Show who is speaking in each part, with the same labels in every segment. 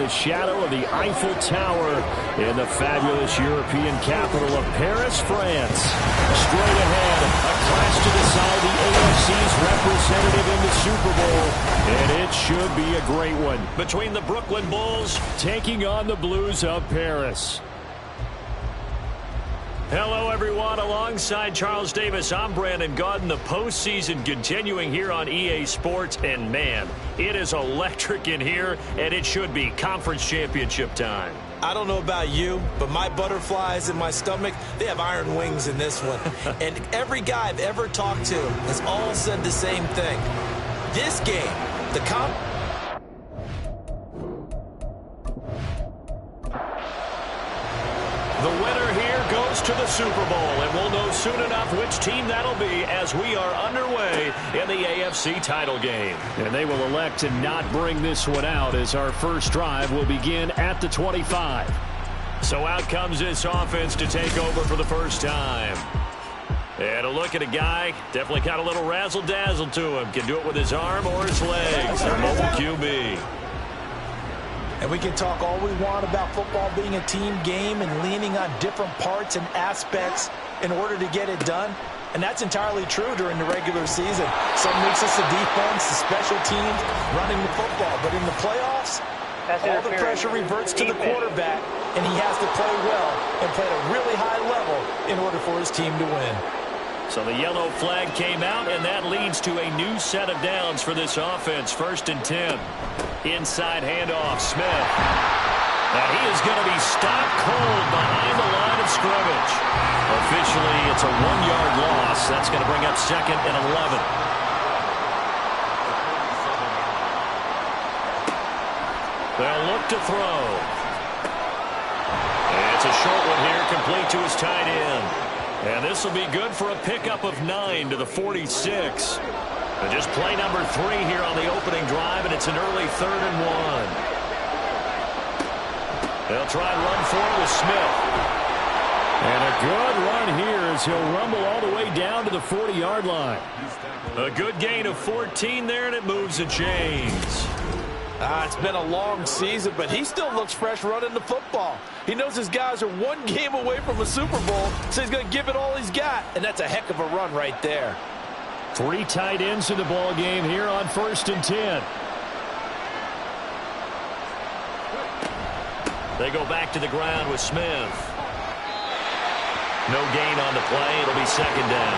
Speaker 1: shadow of the Eiffel Tower in the fabulous European capital of Paris, France. Straight ahead, a clash to decide the AFC's representative in the Super Bowl, and it should be a great one. Between the Brooklyn Bulls taking on the Blues of Paris. Hello, everyone. Alongside Charles Davis, I'm Brandon Gaudin. The postseason continuing here on EA Sports. And, man, it is electric in here, and it should be conference championship time.
Speaker 2: I don't know about you, but my butterflies in my stomach, they have iron wings in this one. And every guy I've ever talked to has all said the same thing. This game,
Speaker 1: The winner here goes to the Super Bowl, and we'll know soon enough which team that'll be as we are underway in the AFC title game. And they will elect to not bring this one out as our first drive will begin at the 25. So out comes this offense to take over for the first time. And a look at a guy, definitely got a little razzle-dazzle to him. Can do it with his arm or his legs. Our mobile QB.
Speaker 2: And we can talk all we want about football being a team game and leaning on different parts and aspects in order to get it done. And that's entirely true during the regular season. Some weeks it's the defense, the special teams, running the football. But in the playoffs, all the pressure reverts to the quarterback, and he has to play well and play at a really high level in order for his team to win.
Speaker 1: So the yellow flag came out, and that leads to a new set of downs for this offense. 1st and 10. Inside handoff, Smith. And he is going to be stopped cold behind the line of scrimmage. Officially, it's a 1-yard loss. That's going to bring up 2nd and 11. They'll look to throw. And it's a short one here, complete to his tight end. And this will be good for a pickup of 9 to the 46. And just play number 3 here on the opening drive, and it's an early 3rd and 1. They'll try and run for it with Smith. And a good run here as he'll rumble all the way down to the 40-yard line. A good gain of 14 there, and it moves the chains.
Speaker 2: It's been a long season, but he still looks fresh running the football. He knows his guys are 1 game away from a Super Bowl, so he's going to give it all he's got, and that's a heck of a run right there.
Speaker 1: 3 tight ends in the ball game here on 1st and 10. They go back to the ground with Smith. No gain on the play. It'll be 2nd down.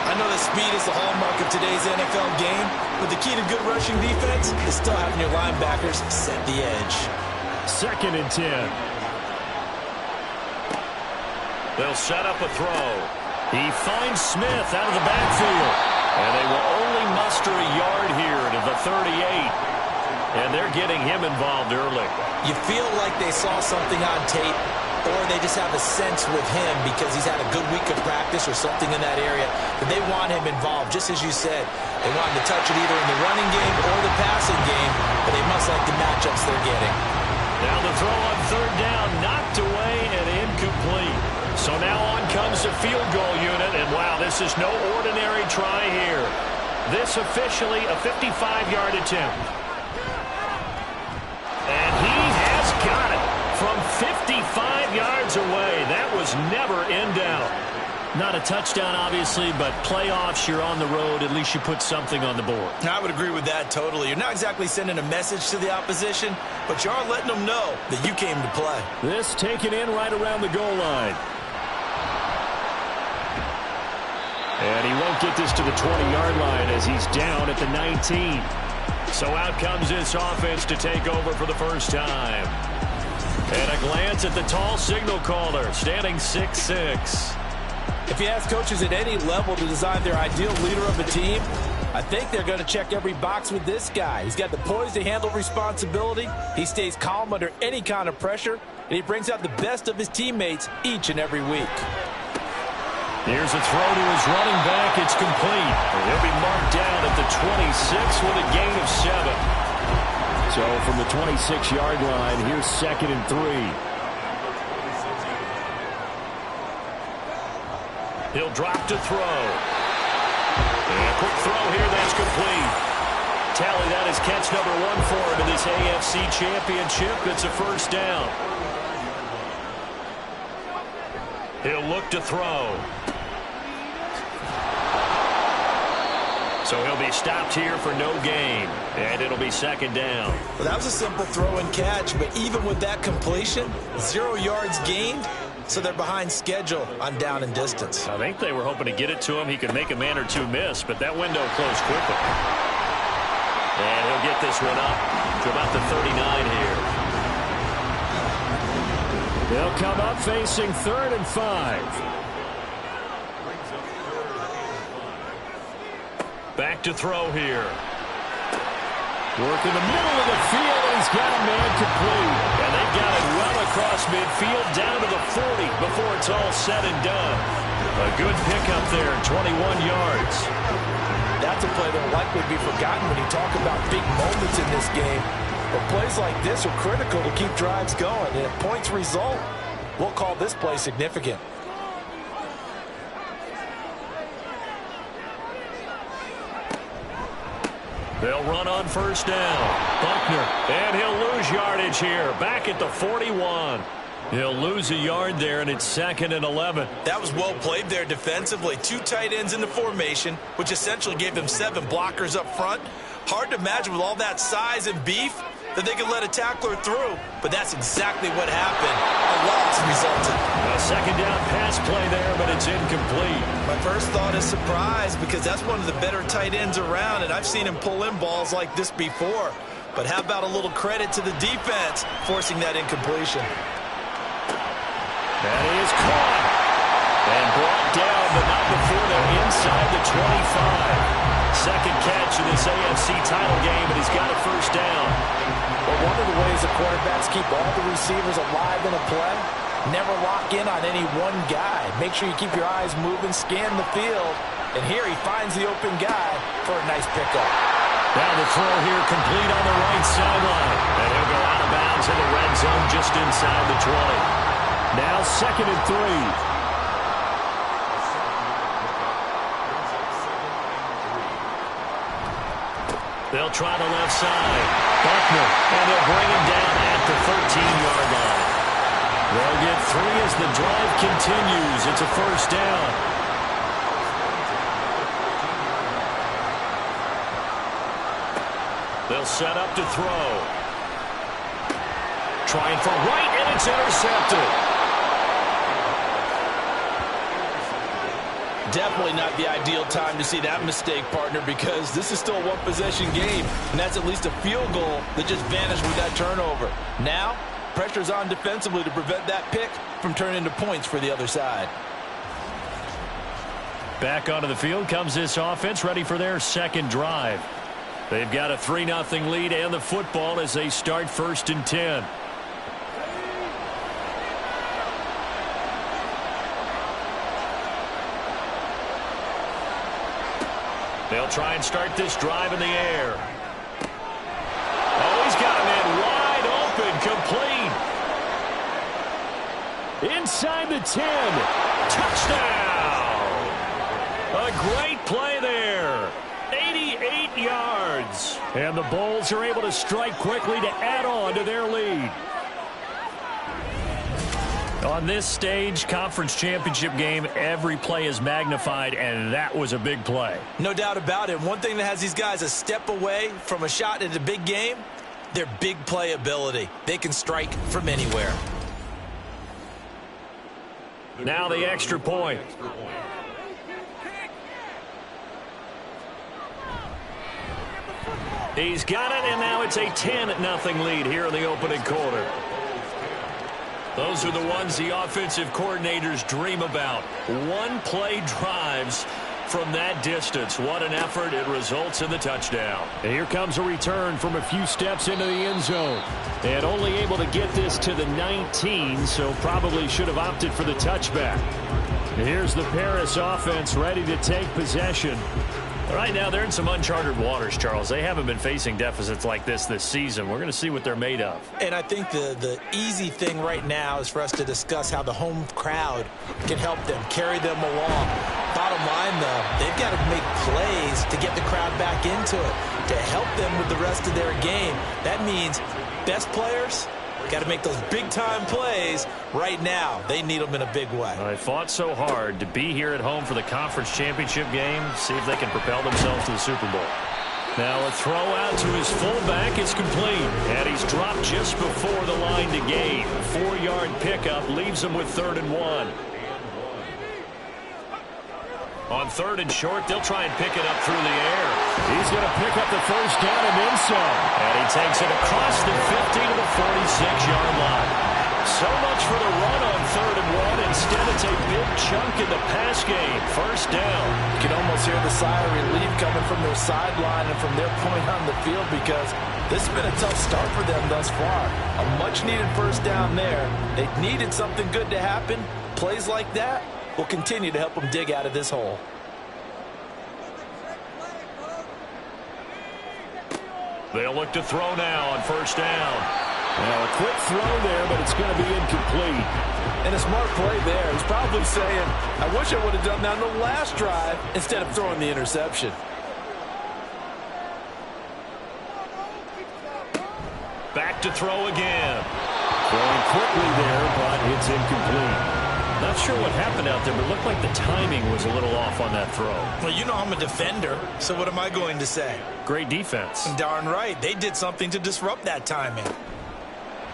Speaker 2: I know that speed is the hallmark of today's NFL game, but the key to good rushing defense is still having your linebackers set the edge.
Speaker 1: 2nd and 10. They'll set up a throw. He finds Smith out of the backfield. And they will only muster a yard here to the 38. And they're getting him involved early.
Speaker 2: You feel like they saw something on tape, or they just have a sense with him because he's had a good week of practice or something in that area. But they want him involved, just as you said. They want him to touch it either in the running game or the passing game, but they must like the matchups they're getting.
Speaker 1: Now the throw on 3rd down, knocked away and incomplete. So now on comes the field goal unit, and wow, this is no ordinary try here. This officially a 55-yard attempt. And he has got it from 55 yards away. That was never in doubt. Not a touchdown, obviously, but playoffs, you're on the road. At least you put something on the board.
Speaker 2: I would agree with that totally. You're not exactly sending a message to the opposition, but you are letting them know that you came to play.
Speaker 1: This taken in right around the goal line. And he won't get this to the 20-yard line as he's down at the 19. So out comes this offense to take over for the first time. And a glance at the tall signal caller, standing 6'6".
Speaker 2: If you ask coaches at any level to design their ideal leader of a team, I think they're going to check every box with this guy. He's got the poise to handle responsibility. He stays calm under any kind of pressure, and he brings out the best of his teammates each and every week.
Speaker 1: Here's a throw to his running back. It's complete. He'll be marked down at the 26 with a gain of 7. So from the 26-yard line, here's 2nd and 3. He'll drop to throw. And a quick throw here, that's complete. Tally that is catch number 1 for him in this AFC Championship. It's a first down. He'll look to throw. So he'll be stopped here for no gain. And it'll be second down.
Speaker 2: Well, that was a simple throw and catch, but even with that completion, 0 yards gained, so they're behind schedule on down and distance.
Speaker 1: I think they were hoping to get it to him. He could make a man or two miss, but that window closed quickly. And he'll get this one up to about the 39 here. They'll come up facing 3rd and 5. Back to throw here. Work in the middle of the field, and he's got a man complete. And they've got it well across midfield, down to the 40 before it's all said and done. A good pickup there, 21 yards.
Speaker 2: That's a play that will likely be forgotten when you talk about big moments in this game. But plays like this are critical to keep drives going. And if points result, we'll call this play significant.
Speaker 1: They'll run on first down. Buckner, and he'll lose yardage here. Back at the 41. He'll lose a yard there, and it's 2nd and 11.
Speaker 2: That was well played there defensively. 2 tight ends in the formation, which essentially gave them 7 blockers up front. Hard to imagine with all that size and beef that they could let a tackler through, but that's exactly what happened. A loss resulted.
Speaker 1: A second down pass play there, but it's incomplete.
Speaker 2: My first thought is surprise, because that's one of the better tight ends around, and I've seen him pull in balls like this before. But how about a little credit to the defense forcing that incompletion?
Speaker 1: That is caught and brought down, but not before they're inside the 25. Second catch in this AFC title game, and he's got a first down.
Speaker 2: Well, one of the ways the quarterbacks keep all the receivers alive in a play, never lock in on any one guy. Make sure you keep your eyes moving, scan the field, and here he finds the open guy for a nice pickup.
Speaker 1: Now the throw here complete on the right sideline, and he'll go out of bounds in the red zone just inside the 20. Now 2nd and 3. They'll try the left side. Buckner, and they'll bring him down at the 13-yard line. They'll get 3 as the drive continues. It's a first down. They'll set up to throw. Trying for right, and it's intercepted.
Speaker 2: Definitely not the ideal time to see that mistake, partner, because this is still a one-possession game, and that's at least a field goal that just vanished with that turnover. Now, pressure's on defensively to prevent that pick from turning into points for the other side.
Speaker 1: Back onto the field comes this offense, ready for their second drive. They've got a 3-0 lead and the football as they start 1st and 10. They'll try and start this drive in the air. Oh, he's got him in wide open, complete. Inside the 10. Touchdown! A great play there. 88 yards. And the Bulls are able to strike quickly to add on to their lead. On this stage, conference championship game, every play is magnified, and that was a big play.
Speaker 2: No doubt about it. One thing that has these guys a step away from a shot at a big game, their big play ability. They can strike from anywhere.
Speaker 1: Now the extra point. He's got it, and now it's a 10-0 lead here in the opening quarter. Those are the ones the offensive coordinators dream about. One-play drives from that distance. What an effort. It results in the touchdown. And here comes a return from a few steps into the end zone. And only able to get this to the 19, so probably should have opted for the touchback. And here's the Paris offense ready to take possession Right now, they're in some uncharted waters, Charles. They haven't been facing deficits like this season. We're going to see what they're made of.
Speaker 2: And I think the easy thing right now is for us to discuss how the home crowd can help them, carry them along. Bottom line, though, they've got to make plays to get the crowd back into it, to help them with the rest of their game. That means best players got to make those big-time plays right now. They need them in a big way.
Speaker 1: They fought so hard to be here at home for the conference championship game. See if they can propel themselves to the Super Bowl. Now a throw out to his fullback is complete. And he's dropped just before the line to gain. 4-yard pickup leaves him with 3rd and 1. On 3rd and short, they'll try and pick it up through the air. He's going to pick up the first down and then some. And he takes it across the 50 to the 46-yard line. So much for the run on 3rd and 1. Instead, it's a big chunk in the pass game. First down.
Speaker 2: You can almost hear the sigh of relief coming from their sideline and from their point on the field, because this has been a tough start for them thus far. A much-needed first down there. They needed something good to happen. Plays like that will continue to help them dig out of this hole.
Speaker 1: They'll look to throw now on first down.
Speaker 3: Now a quick throw there, but it's going to be incomplete.
Speaker 2: And a smart play there. He's probably saying, I wish I would have done that on the last drive instead of throwing the interception.
Speaker 1: Back to throw again.
Speaker 3: Throwing quickly there, but it's incomplete.
Speaker 1: Not sure what happened out there, but it looked like the timing was a little off on that throw.
Speaker 2: Well, you know I'm a defender, so what am I going to say?
Speaker 1: Great defense.
Speaker 2: Darn right. They did something to disrupt that timing.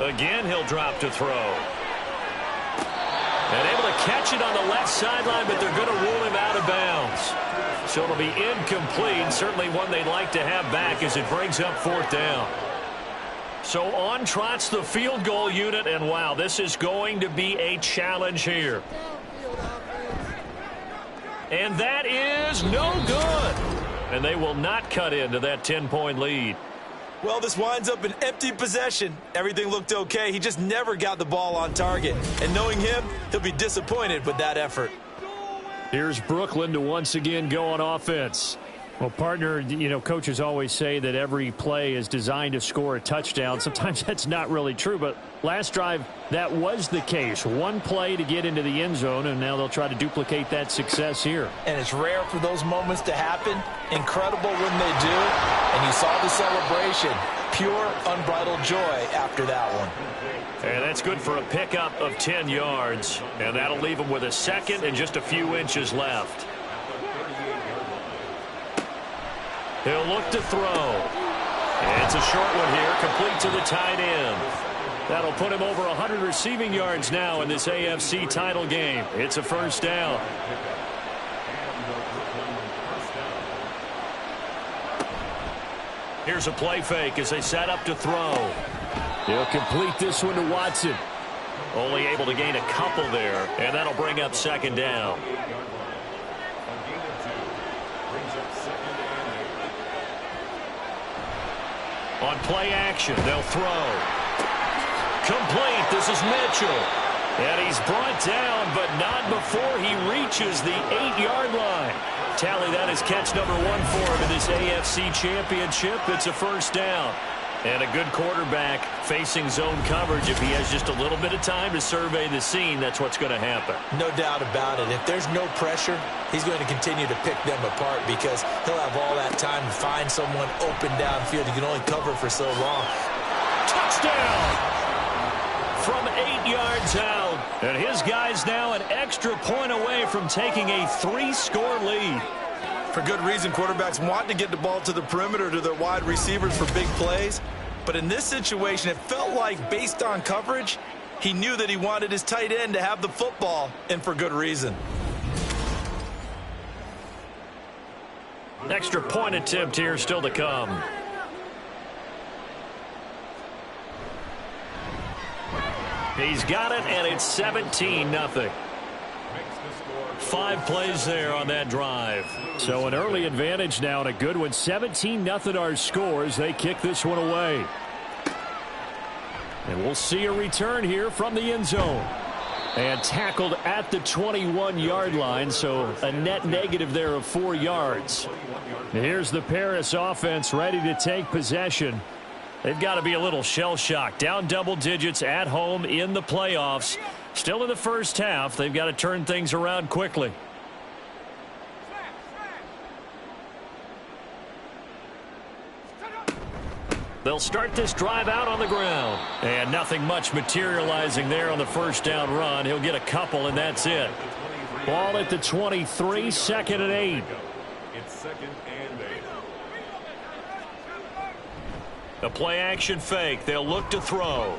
Speaker 1: Again, he'll drop to throw. And able to catch it on the left sideline, but they're going to rule him out of bounds. So it'll be incomplete. Certainly one they'd like to have back as it brings up 4th down. So on trots the field goal unit, and wow, this is going to be a challenge here. And that is no good. And they will not cut into that 10-point lead.
Speaker 2: Well, this winds up an empty possession. Everything looked okay. He just never got the ball on target. And knowing him, he'll be disappointed with that effort.
Speaker 1: Here's Brooklyn to once again go on offense. Well, partner, you know, coaches always say that every play is designed to score a touchdown. Sometimes that's not really true, but last drive, that was the case. One play to get into the end zone, and now they'll try to duplicate that success here.
Speaker 2: And it's rare for those moments to happen. Incredible when they do. And you saw the celebration. Pure, unbridled joy after that one.
Speaker 1: And that's good for a pickup of 10 yards. And that'll leave them with a second and just a few inches left. He'll look to throw. And it's a short one here, complete to the tight end. That'll put him over 100 receiving yards now in this AFC title game. It's a first down. Here's a play fake as they set up to throw.
Speaker 3: He'll complete this one to Watson.
Speaker 1: Only able to gain a couple there, and that'll bring up 2nd down. On play action, they'll throw. Complete. This is Mitchell. And he's brought down, but not before he reaches the 8-yard line. Tally that is catch number 1 for him in this AFC Championship. It's a first down. And a good quarterback facing zone coverage. If he has just a little bit of time to survey the scene, that's what's going to happen.
Speaker 2: No doubt about it. If there's no pressure, he's going to continue to pick them apart because he'll have all that time to find someone open downfield. He can only cover for so long.
Speaker 1: Touchdown! From 8 yards out. And his guy's now an extra point away from taking a 3-score lead.
Speaker 2: For good reason, quarterbacks want to get the ball to the perimeter to their wide receivers for big plays. But in this situation, it felt like, based on coverage, he knew that he wanted his tight end to have the football, and for good reason.
Speaker 1: Extra point attempt here still to come. He's got it, and it's 17-0. 5 plays there on that drive. So an early advantage now, and a good one. 17-0 our score as they kick this one away. And we'll see a return here from the end zone. And tackled at the 21-yard line, so a net negative there of 4 yards. Here's the Paris offense ready to take possession. They've got to be a little shell-shocked. Down double digits at home in the playoffs. Still in the first half. They've got to turn things around quickly. They'll start this drive out on the ground. And nothing much materializing there on the first down run. He'll get a couple, and that's it. Ball at the 23, second and 8.
Speaker 3: It's second and 8.
Speaker 1: A play-action fake. They'll look to throw.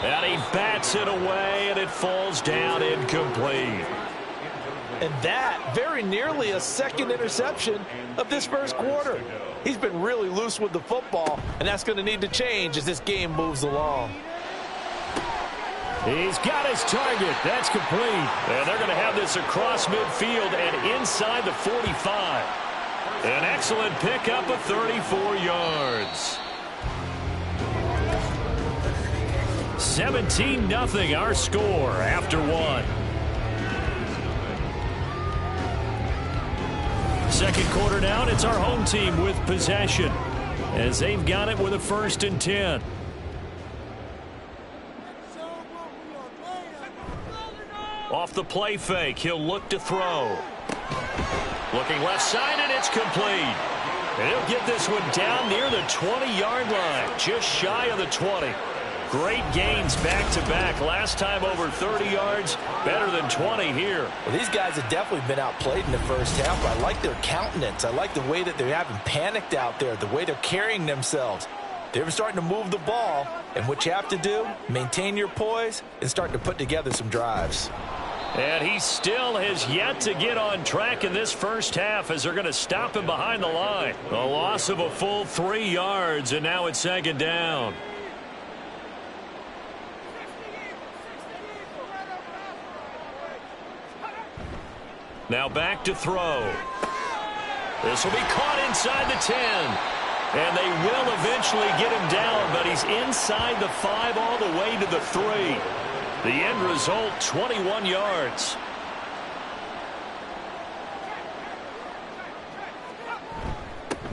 Speaker 1: And he bats it away, and it falls down incomplete.
Speaker 2: And that very nearly a second interception of this first quarter. He's been really loose with the football, and that's going to need to change as this game moves along.
Speaker 1: He's got his target. That's complete. And they're going to have this across midfield and inside the 45. An excellent pickup of 34 yards. 17-0 our score after one. Second quarter down, it's our home team with possession as they've got it with a 1st and 10. Off the play fake, he'll look to throw. Looking left side, and it's complete. And he'll get this one down near the 20-yard line, just shy of the 20. Great gains back-to-back. Last time over 30 yards, better than 20 here.
Speaker 2: Well, these guys have definitely been outplayed in the first half. I like their countenance. I like the way that they haven't panicked out there, the way they're carrying themselves. They're starting to move the ball, and what you have to do, maintain your poise and start to put together some drives.
Speaker 1: And he still has yet to get on track in this first half as they're going to stop him behind the line. A loss of a full 3 yards, and now it's second down. Now back to throw. This will be caught inside the 10. And they will eventually get him down, but he's inside the 5 all the way to the 3. The end result, 21 yards.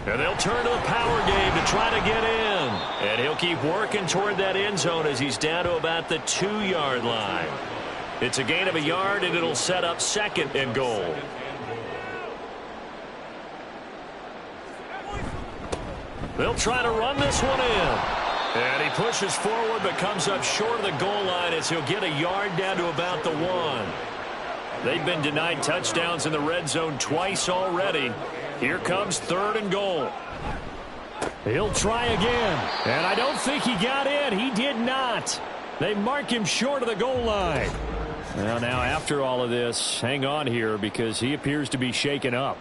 Speaker 1: And they'll turn to the power game to try to get in. And he'll keep working toward that end zone as he's down to about the 2-yard line. It's a gain of a yard, and it'll set up 2nd and goal. They'll try to run this one in. And he pushes forward but comes up short of the goal line as he'll get a yard down to about the 1. They've been denied touchdowns in the red zone twice already. Here comes 3rd and goal. He'll try again. And I don't think he got in. He did not. They mark him short of the goal line. Well, now after all of this, hang on here because he appears to be shaken up.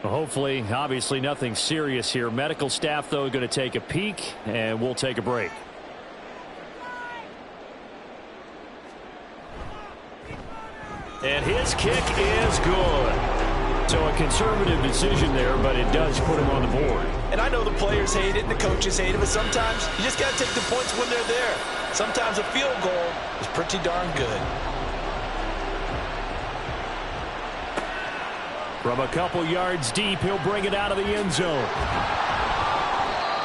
Speaker 1: Hopefully, obviously nothing serious here. Medical staff, though, going to take a peek, and we'll take a break. And his kick is good. So a conservative decision there, but it does put him on the board.
Speaker 2: And I know the players hate it and the coaches hate it, but sometimes you just got to take the points when they're there. Sometimes a field goal is pretty darn good.
Speaker 1: From a couple yards deep, he'll bring it out of the end zone.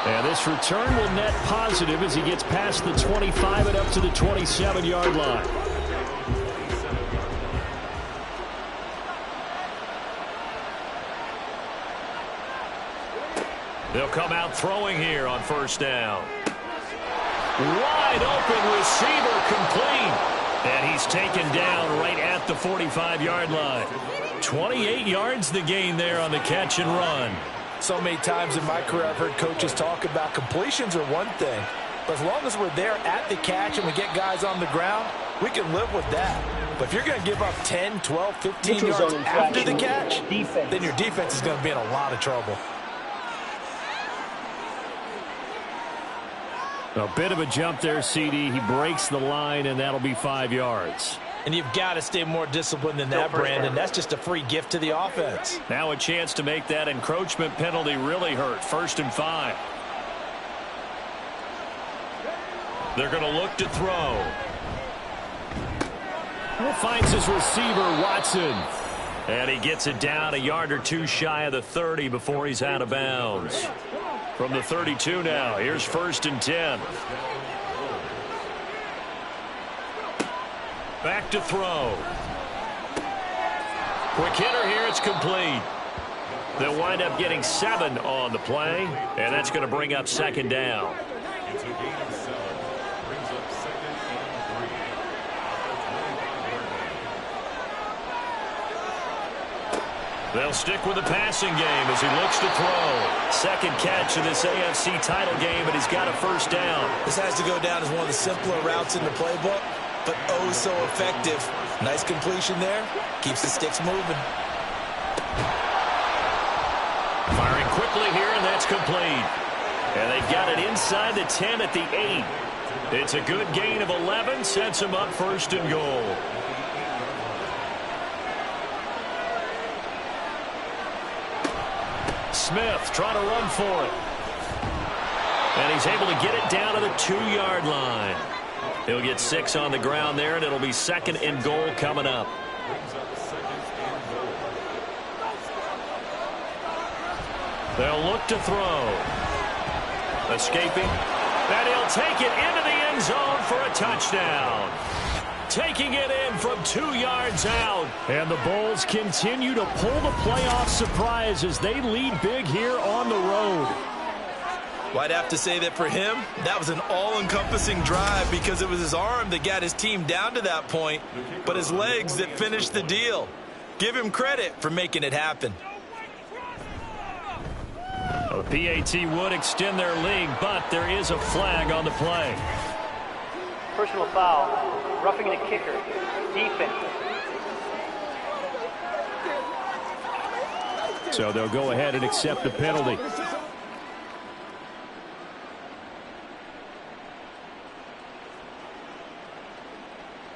Speaker 1: And this return will net positive as he gets past the 25 and up to the 27-yard line. They'll come out throwing here on 1st down. Wide open receiver complete. And he's taken down right at the 45-yard line. 28 yards the gain there on the catch and run.
Speaker 2: So many times in my career I've heard coaches talk about completions are one thing, but as long as we're there at the catch and we get guys on the ground, we can live with that. But if you're going to give up 10, 12, 15 yards after the catch, then your defense is going to be in a lot of trouble.
Speaker 1: A bit of a jump there, CD. He breaks the line, and that'll be 5 yards.
Speaker 2: And you've got to stay more disciplined than that, Brandon. That's just a free gift to the offense.
Speaker 1: Now a chance to make that encroachment penalty really hurt. 1st and 5. They're going to look to throw.
Speaker 3: Finds his receiver, Watson.
Speaker 1: And he gets it down a yard or two shy of the 30 before he's out of bounds. From the 32 now, here's 1st and 10. Back to throw. Quick hitter here, it's complete. They'll wind up getting 7 on the play, and that's going to bring up 2nd down.
Speaker 4: It's a gain of 7. Brings up 2nd and 3.
Speaker 1: They'll stick with the passing game as he looks to throw. 2nd catch in this AFC title game, and he's got a 1st down.
Speaker 2: This has to go down as one of the simpler routes in the playbook, but oh so effective. Nice completion there. Keeps the sticks moving.
Speaker 1: Firing quickly here, and that's complete. And they've got it inside the 10 at the 8. It's a good gain of 11, sets them up 1st and goal. Smith trying to run for it. And he's able to get it down to the 2-yard line. He'll get 6 on the ground there, and it'll be 2nd and goal coming up. They'll look to throw. Escaping. And he'll take it into the end zone for a touchdown. Taking it in from 2 yards out.
Speaker 3: And the Bulls continue to pull the playoff surprise as they lead big here on the road.
Speaker 2: Well, I'd have to say that for him, that was an all-encompassing drive because it was his arm that got his team down to that point, but his legs that finished the deal. Give him credit for making it happen.
Speaker 1: The PAT would extend their lead, but there is a flag on the play.
Speaker 5: Personal foul, roughing the kicker, defense.
Speaker 3: So they'll go ahead and accept the penalty.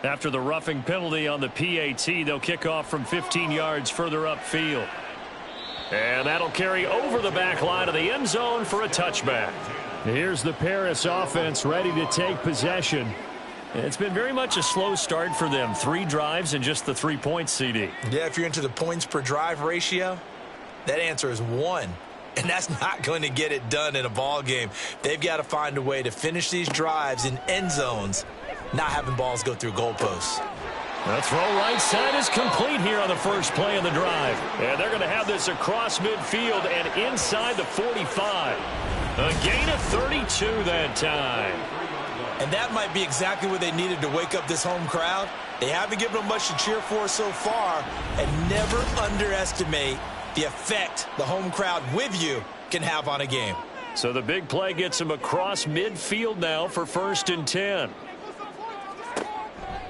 Speaker 1: After the roughing penalty on the PAT, they'll kick off from 15 yards further upfield. And that'll carry over the back line of the end zone for a touchback.
Speaker 3: Here's the Paris offense ready to take possession.
Speaker 1: It's been very much a slow start for them. 3 drives and just the 3 points, CD.
Speaker 2: Yeah, if you're into the points per drive ratio, that answer is 1. And that's not going to get it done in a ball game. They've got to find a way to finish these drives in end zones, not having balls go through goalposts.
Speaker 1: The throw right side is complete here on the first play of the drive. And they're going to have this across midfield and inside the 45. A gain of 32 that time.
Speaker 2: And that might be exactly what they needed to wake up this home crowd. They haven't given them much to cheer for so far, and never underestimate the effect the home crowd with you can have on a game.
Speaker 1: So the big play gets them across midfield now for 1st and 10.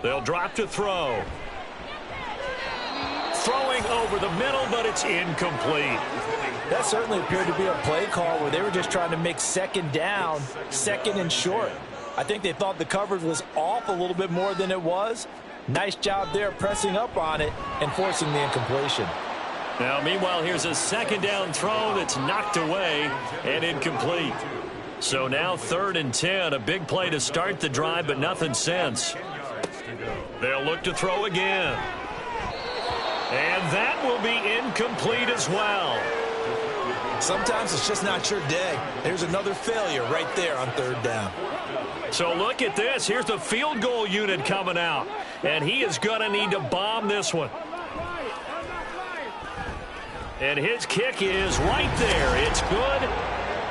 Speaker 1: They'll drop to throw. Throwing over the middle, but it's incomplete.
Speaker 2: That certainly appeared to be a play call where they were just trying to make 2nd down, 2nd and short. I think they thought the coverage was off a little bit more than it was. Nice job there pressing up on it and forcing the incompletion.
Speaker 1: Now, meanwhile, here's a 2nd down throw that's knocked away and incomplete. So now 3rd and 10, a big play to start the drive, but nothing since. They'll look to throw again. And that will be incomplete as well.
Speaker 2: Sometimes it's just not your day. There's another failure right there on 3rd down.
Speaker 1: So look at this. Here's the field goal unit coming out. And he is going to need to bomb this one. And his kick is right there. It's good.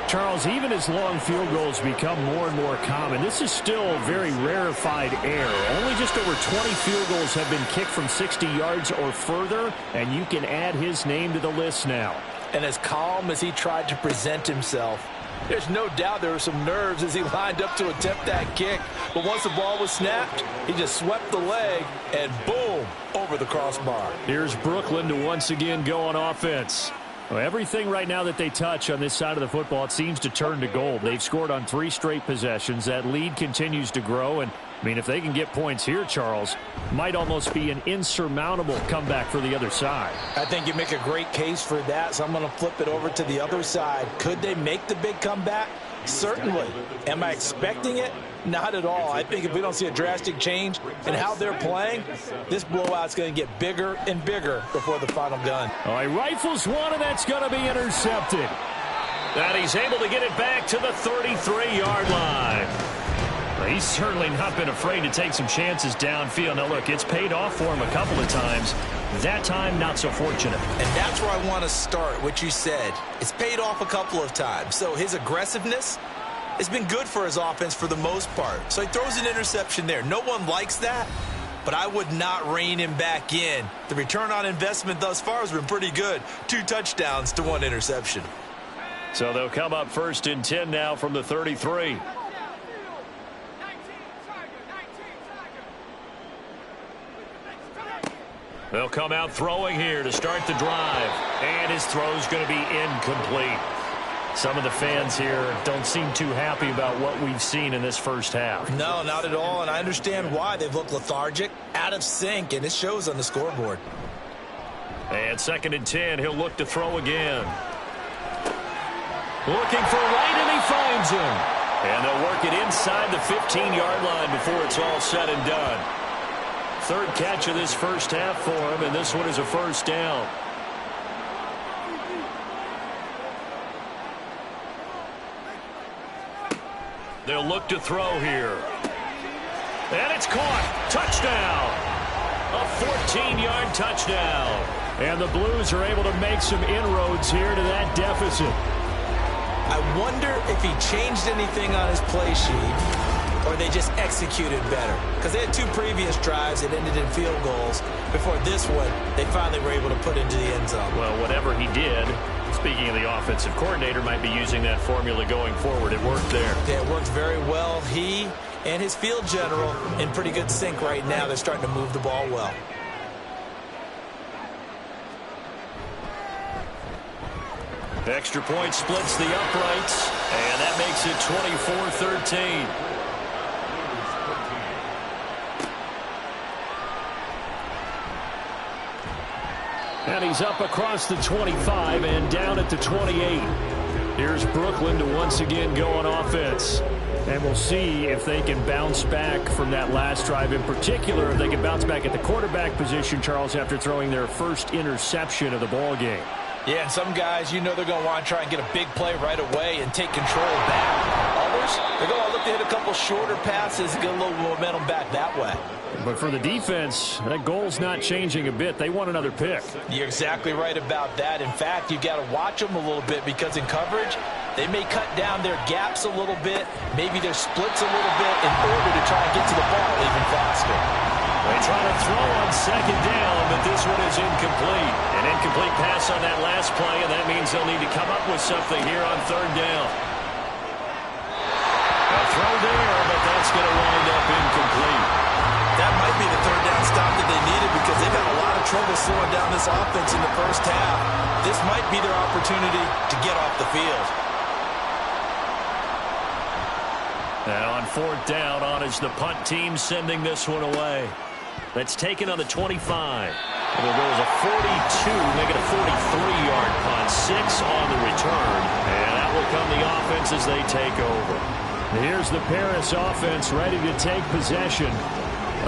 Speaker 3: Charles, even as long field goals become more and more common, this is still very rarefied air. Only just over 20 field goals have been kicked from 60 yards or further, and you can add his name to the list now.
Speaker 2: And as calm as he tried to present himself, there's no doubt there were some nerves as he lined up to attempt that kick. But once the ball was snapped, he just swept the leg and boom, over the crossbar.
Speaker 3: Here's Brooklyn to once again go on offense. Well, everything right now that they touch on this side of the football, it seems to turn to gold. They've scored on 3 straight possessions. That lead continues to grow. And, I mean, if they can get points here, Charles, might almost be an insurmountable comeback for the other side.
Speaker 2: I think you make a great case for that, so I'm going to flip it over to the other side. Could they make the big comeback? Certainly. Am I expecting it? Not at all. I think if we don't see a drastic change in how they're playing, this blowout's going to get bigger and bigger before the final gun.
Speaker 3: All right, rifles one, and that's going to be intercepted.
Speaker 1: And he's able to get it back to the 33-yard line.
Speaker 3: Well, he's certainly not been afraid to take some chances downfield. Now, look, it's paid off for him a couple of times. That time, not so fortunate.
Speaker 6: And that's where I want to start, what you said. It's paid off a couple of times. So his aggressiveness has been good for his offense for the most part. So he throws an interception there. No one likes that, but I would not rein him back in. The return on investment thus far has been pretty good. 2 touchdowns to 1 interception.
Speaker 1: So they'll come up 1st and 10 now from the 33. They'll come out throwing here to start the drive. And his throw's going to be incomplete.
Speaker 3: Some of the fans here don't seem too happy about what we've seen in this first half.
Speaker 6: No, not at all, and I understand why. They've looked lethargic, out of sync, and it shows on the scoreboard.
Speaker 1: And 2nd and 10, he'll look to throw again. Looking for Wright, and he finds him. And they'll work it inside the 15-yard line before it's all said and done. 3rd catch of this first half for him, and this one is a 1st down. They'll look to throw here. And it's caught. Touchdown. A 14-yard touchdown.
Speaker 3: And the Blues are able to make some inroads here to that deficit.
Speaker 6: I wonder if he changed anything on his play sheet or they just executed better. Because they had 2 previous drives that ended in field goals. Before this one, they finally were able to put into the end zone.
Speaker 1: Well, whatever he did, speaking of the offensive coordinator, might be using that formula going forward. It worked there.
Speaker 6: Yeah, it worked very well. He and his field general in pretty good sync right now. They're starting to move the ball well.
Speaker 1: Extra point splits the uprights, and that makes it 24-13. And he's up across the 25 and down at the 28. Here's Brooklyn to once again go on offense.
Speaker 3: And we'll see if they can bounce back from that last drive. In particular, if they can bounce back at the quarterback position, Charles, after throwing their first interception of the ball game.
Speaker 2: Yeah, and some guys, you know they're going to want to try and get a big play right away and take control back. Others, they're going to look to hit a couple shorter passes and get a little momentum back that way.
Speaker 3: But for the defense, that goal's not changing a bit. They want another pick.
Speaker 2: You're exactly right about that. In fact, you've got to watch them a little bit because in coverage, they may cut down their gaps a little bit, maybe their splits a little bit in order to try and get to the ball even faster.
Speaker 1: They try to throw on 2nd down, but this one is incomplete. An incomplete pass on that last play, and that means they'll need to come up with something here on 3rd down. A throw there, but that's going to wind up incomplete.
Speaker 6: That might be the 3rd down stop that they needed because they've had a lot of trouble slowing down this offense in the first half. This might be their opportunity to get off the field.
Speaker 1: And on 4th down, on is the punt team sending this one away. That's taken on the 25. It'll go as a 42, make it a 43-yard punt. 6 on the return. And that will come the offense as they take over.
Speaker 3: Here's the Paris offense ready to take possession.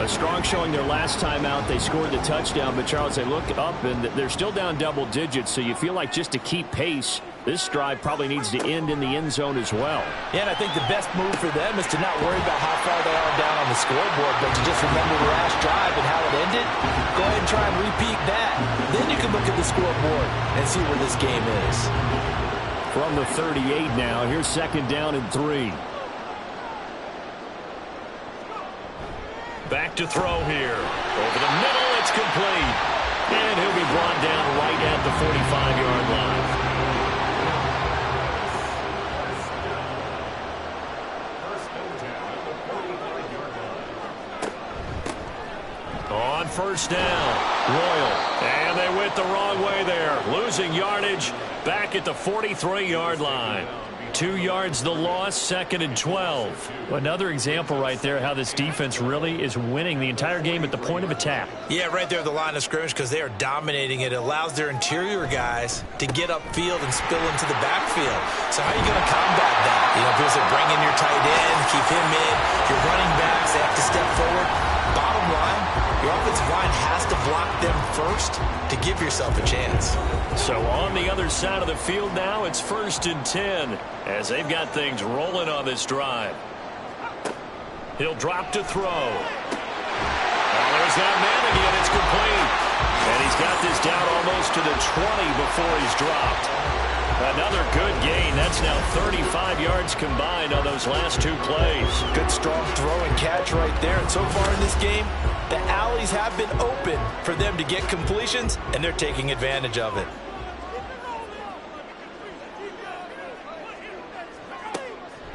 Speaker 3: A strong showing their last time out. They scored the touchdown, but Charles, they look up and they're still down double digits, so you feel like just to keep pace, this drive probably needs to end in the end zone as well.
Speaker 2: Yeah, and I think the best move for them is to not worry about how far they are down on the scoreboard, but to just remember the last drive and how it ended. Go ahead and try and repeat that. Then you can look at the scoreboard and see where this game is.
Speaker 3: From the 38 now, here's 2nd down and 3.
Speaker 1: Back to throw here. Over the middle, it's complete. And he'll be brought down right at the 45-yard line. On 1st down, Royal. And they went the wrong way there. Losing yardage back at the 43-yard line.
Speaker 3: 2 yards the loss, 2nd and 12. Another example right there how this defense really is winning the entire game at the point of attack.
Speaker 6: Yeah, right there at the line of scrimmage because they are dominating it. It allows their interior guys to get upfield and spill into the backfield. So how are you going to combat that? You know, because they bring in your tight end, keep him in, your running backs, they have to step forward. Bottom line, your offensive line has to block them first to give yourself a chance.
Speaker 1: So on the other side of the field now, it's 1st and 10 as they've got things rolling on this drive. He'll drop to throw. Well, there's that man again. It's complete. And he's got this down almost to the 20 before he's dropped. Another good gain. That's now 35 yards combined on those last 2 plays.
Speaker 2: Good strong throw and catch right there. And so far in this game, the alleys have been open for them to get completions, and they're taking advantage of it.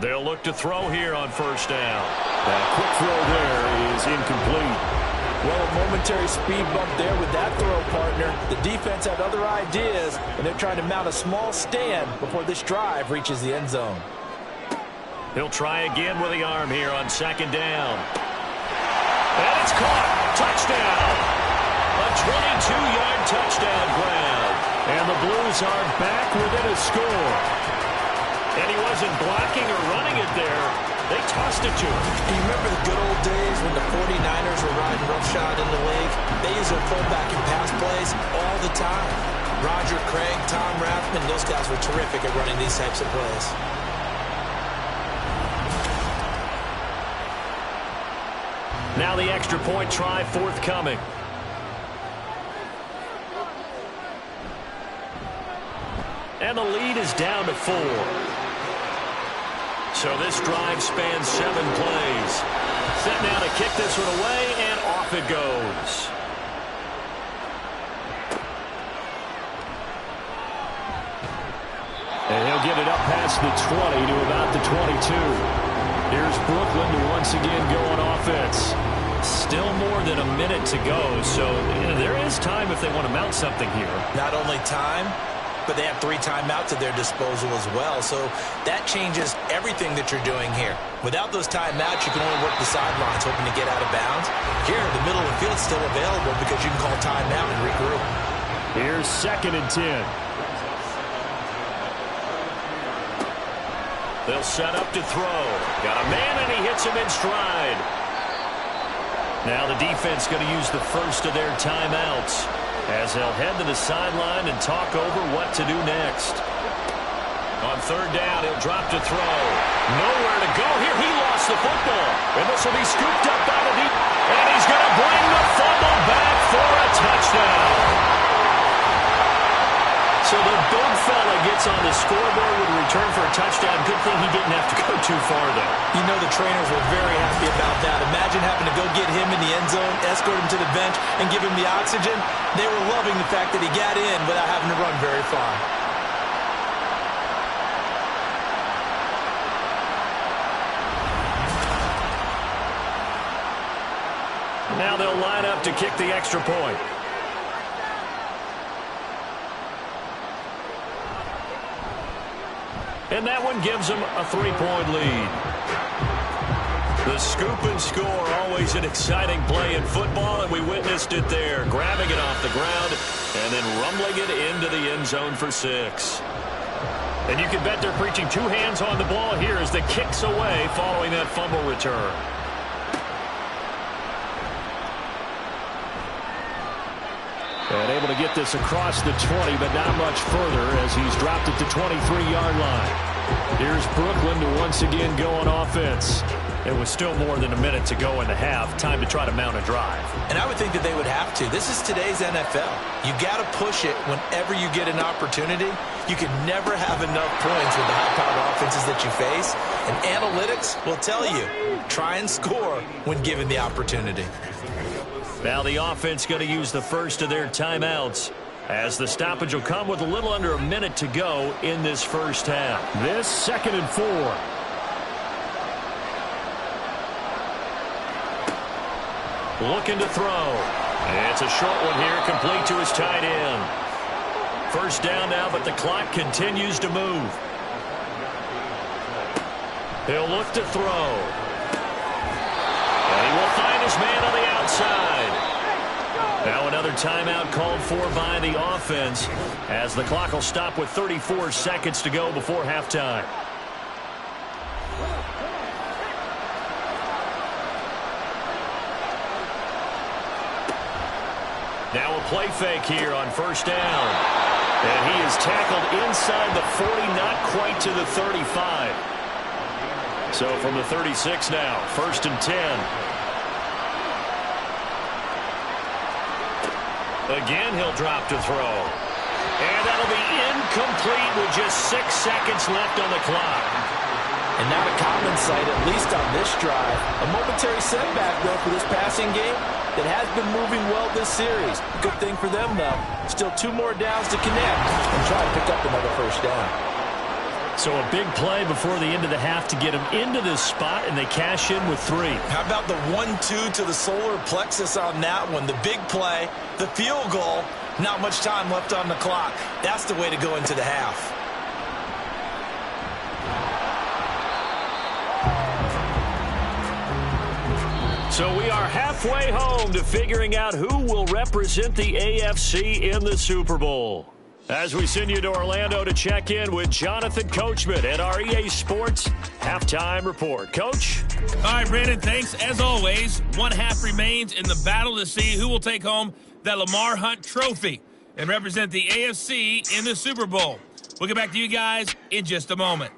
Speaker 1: They'll look to throw here on 1st down. That quick throw there is incomplete.
Speaker 2: Well, a momentary speed bump there with that throw, partner. The defense had other ideas, and they're trying to mount a small stand before this drive reaches the end zone.
Speaker 1: He'll try again with the arm here on 2nd down. And it's caught. Touchdown. A 22-yard touchdown grab. And the Blues are back within a score. And he wasn't blocking or running it there. They tossed it to him.
Speaker 6: You remember the good old days when the 49ers were riding roughshod in the league? They used their fullback in pass plays all the time. Roger Craig, Tom Rathman, those guys were terrific at running these types of plays.
Speaker 1: Now the extra point try forthcoming. And the lead is down to 4. So this drive spans 7 plays. Set now to kick this one away, and off it goes. And he'll get it up past the 20 to about the 22. Here's Brooklyn to once again go on offense. Still more than a minute to go, so there is time if they want to mount something here.
Speaker 6: Not only time, but they have 3 timeouts at their disposal as well. So that changes everything that you're doing here. Without those timeouts, you can only work the sidelines hoping to get out of bounds. Here, the middle of the field is still available because you can call timeout and regroup.
Speaker 1: Here's 2nd and 10. They'll set up to throw. Got a man, and he hits him in stride. Now the defense going to use the first of their timeouts as they'll head to the sideline and talk over what to do next. On 3rd down, he'll drop to throw. Nowhere to go here. He lost the football. And this will be scooped up out of deep. And he's going to bring the fumble back for a touchdown. So the big fella gets on the scoreboard with a return for a touchdown. Good thing he didn't have to go too far there.
Speaker 6: You know the trainers were very happy about that. Imagine having to go get him in the end zone, escort him to the bench, and give him the oxygen. They were loving the fact that he got in without having to run very far.
Speaker 1: Now they'll line up to kick the extra point. And that one gives them a 3-point lead. The scoop and score, always an exciting play in football, and we witnessed it there. Grabbing it off the ground and then rumbling it into the end zone for 6. And you can bet they're preaching 2 hands on the ball here as the kick's away following that fumble return. And able to get this across the 20, but not much further as he's dropped it to 23-yard line. Here's Brooklyn to once again go on offense. It was still more than a minute to go in the half. Time to try to mount a drive.
Speaker 6: And I would think that they would have to. This is today's NFL. You got to push it whenever you get an opportunity. You can never have enough points with the high-powered offenses that you face. And analytics will tell you, try and score when given the opportunity.
Speaker 1: Now the offense going to use the first of their timeouts as the stoppage will come with a little under a minute to go in this first half. This 2nd and 4. Looking to throw. It's a short one here, complete to his tight end. First down now, but the clock continues to move. He'll look to throw. And he will find his man on the outside. Now another timeout called for by the offense as the clock will stop with 34 seconds to go before halftime. Now a play fake here on first down. And he is tackled inside the 40, not quite to the 35. So from the 36 now, 1st and 10. Again, he'll drop to throw. And that'll be incomplete with just 6 seconds left on the clock.
Speaker 2: And not a common sight, at least on this drive. A momentary setback, though, for this passing game that has been moving well this series. Good thing for them, though. Still 2 more downs to connect and try to pick up another first down.
Speaker 3: So a big play before the end of the half to get them into this spot, and they cash in with 3.
Speaker 6: How about the 1-2 to the solar plexus on that one? The big play, the field goal, not much time left on the clock. That's the way to go into the half.
Speaker 1: So we are halfway home to figuring out who will represent the AFC in the Super Bowl. As we send you to Orlando to check in with Jonathan Coachman at our EA Sports Halftime Report. Coach?
Speaker 7: All right, Brandon, thanks. As always, 1 half remains in the battle to see who will take home that Lamar Hunt trophy and represent the AFC in the Super Bowl. We'll get back to you guys in just a moment.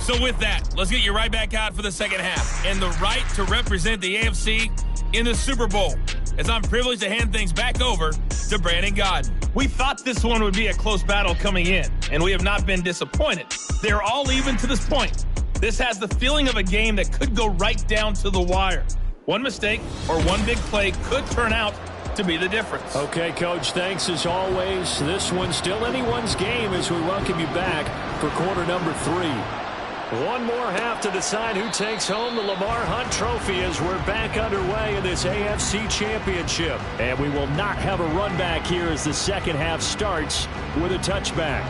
Speaker 7: So with that, let's get you right back out for the second half and the right to represent the AFC in the Super Bowl, as I'm privileged to hand things back over to Brandon Gaudin.
Speaker 8: We thought this one would be a close battle coming in, and we have not been disappointed. They're all even to this point. This has the feeling of a game that could go right down to the wire. One mistake or one big play could turn out to be the difference.
Speaker 3: Okay, Coach, thanks as always. This one's still anyone's game as we welcome you back for quarter number 3.
Speaker 1: One more half to decide who takes home the Lamar Hunt Trophy as we're back underway in this AFC Championship.
Speaker 3: And we will not have a run back here as the second half starts with a touchback.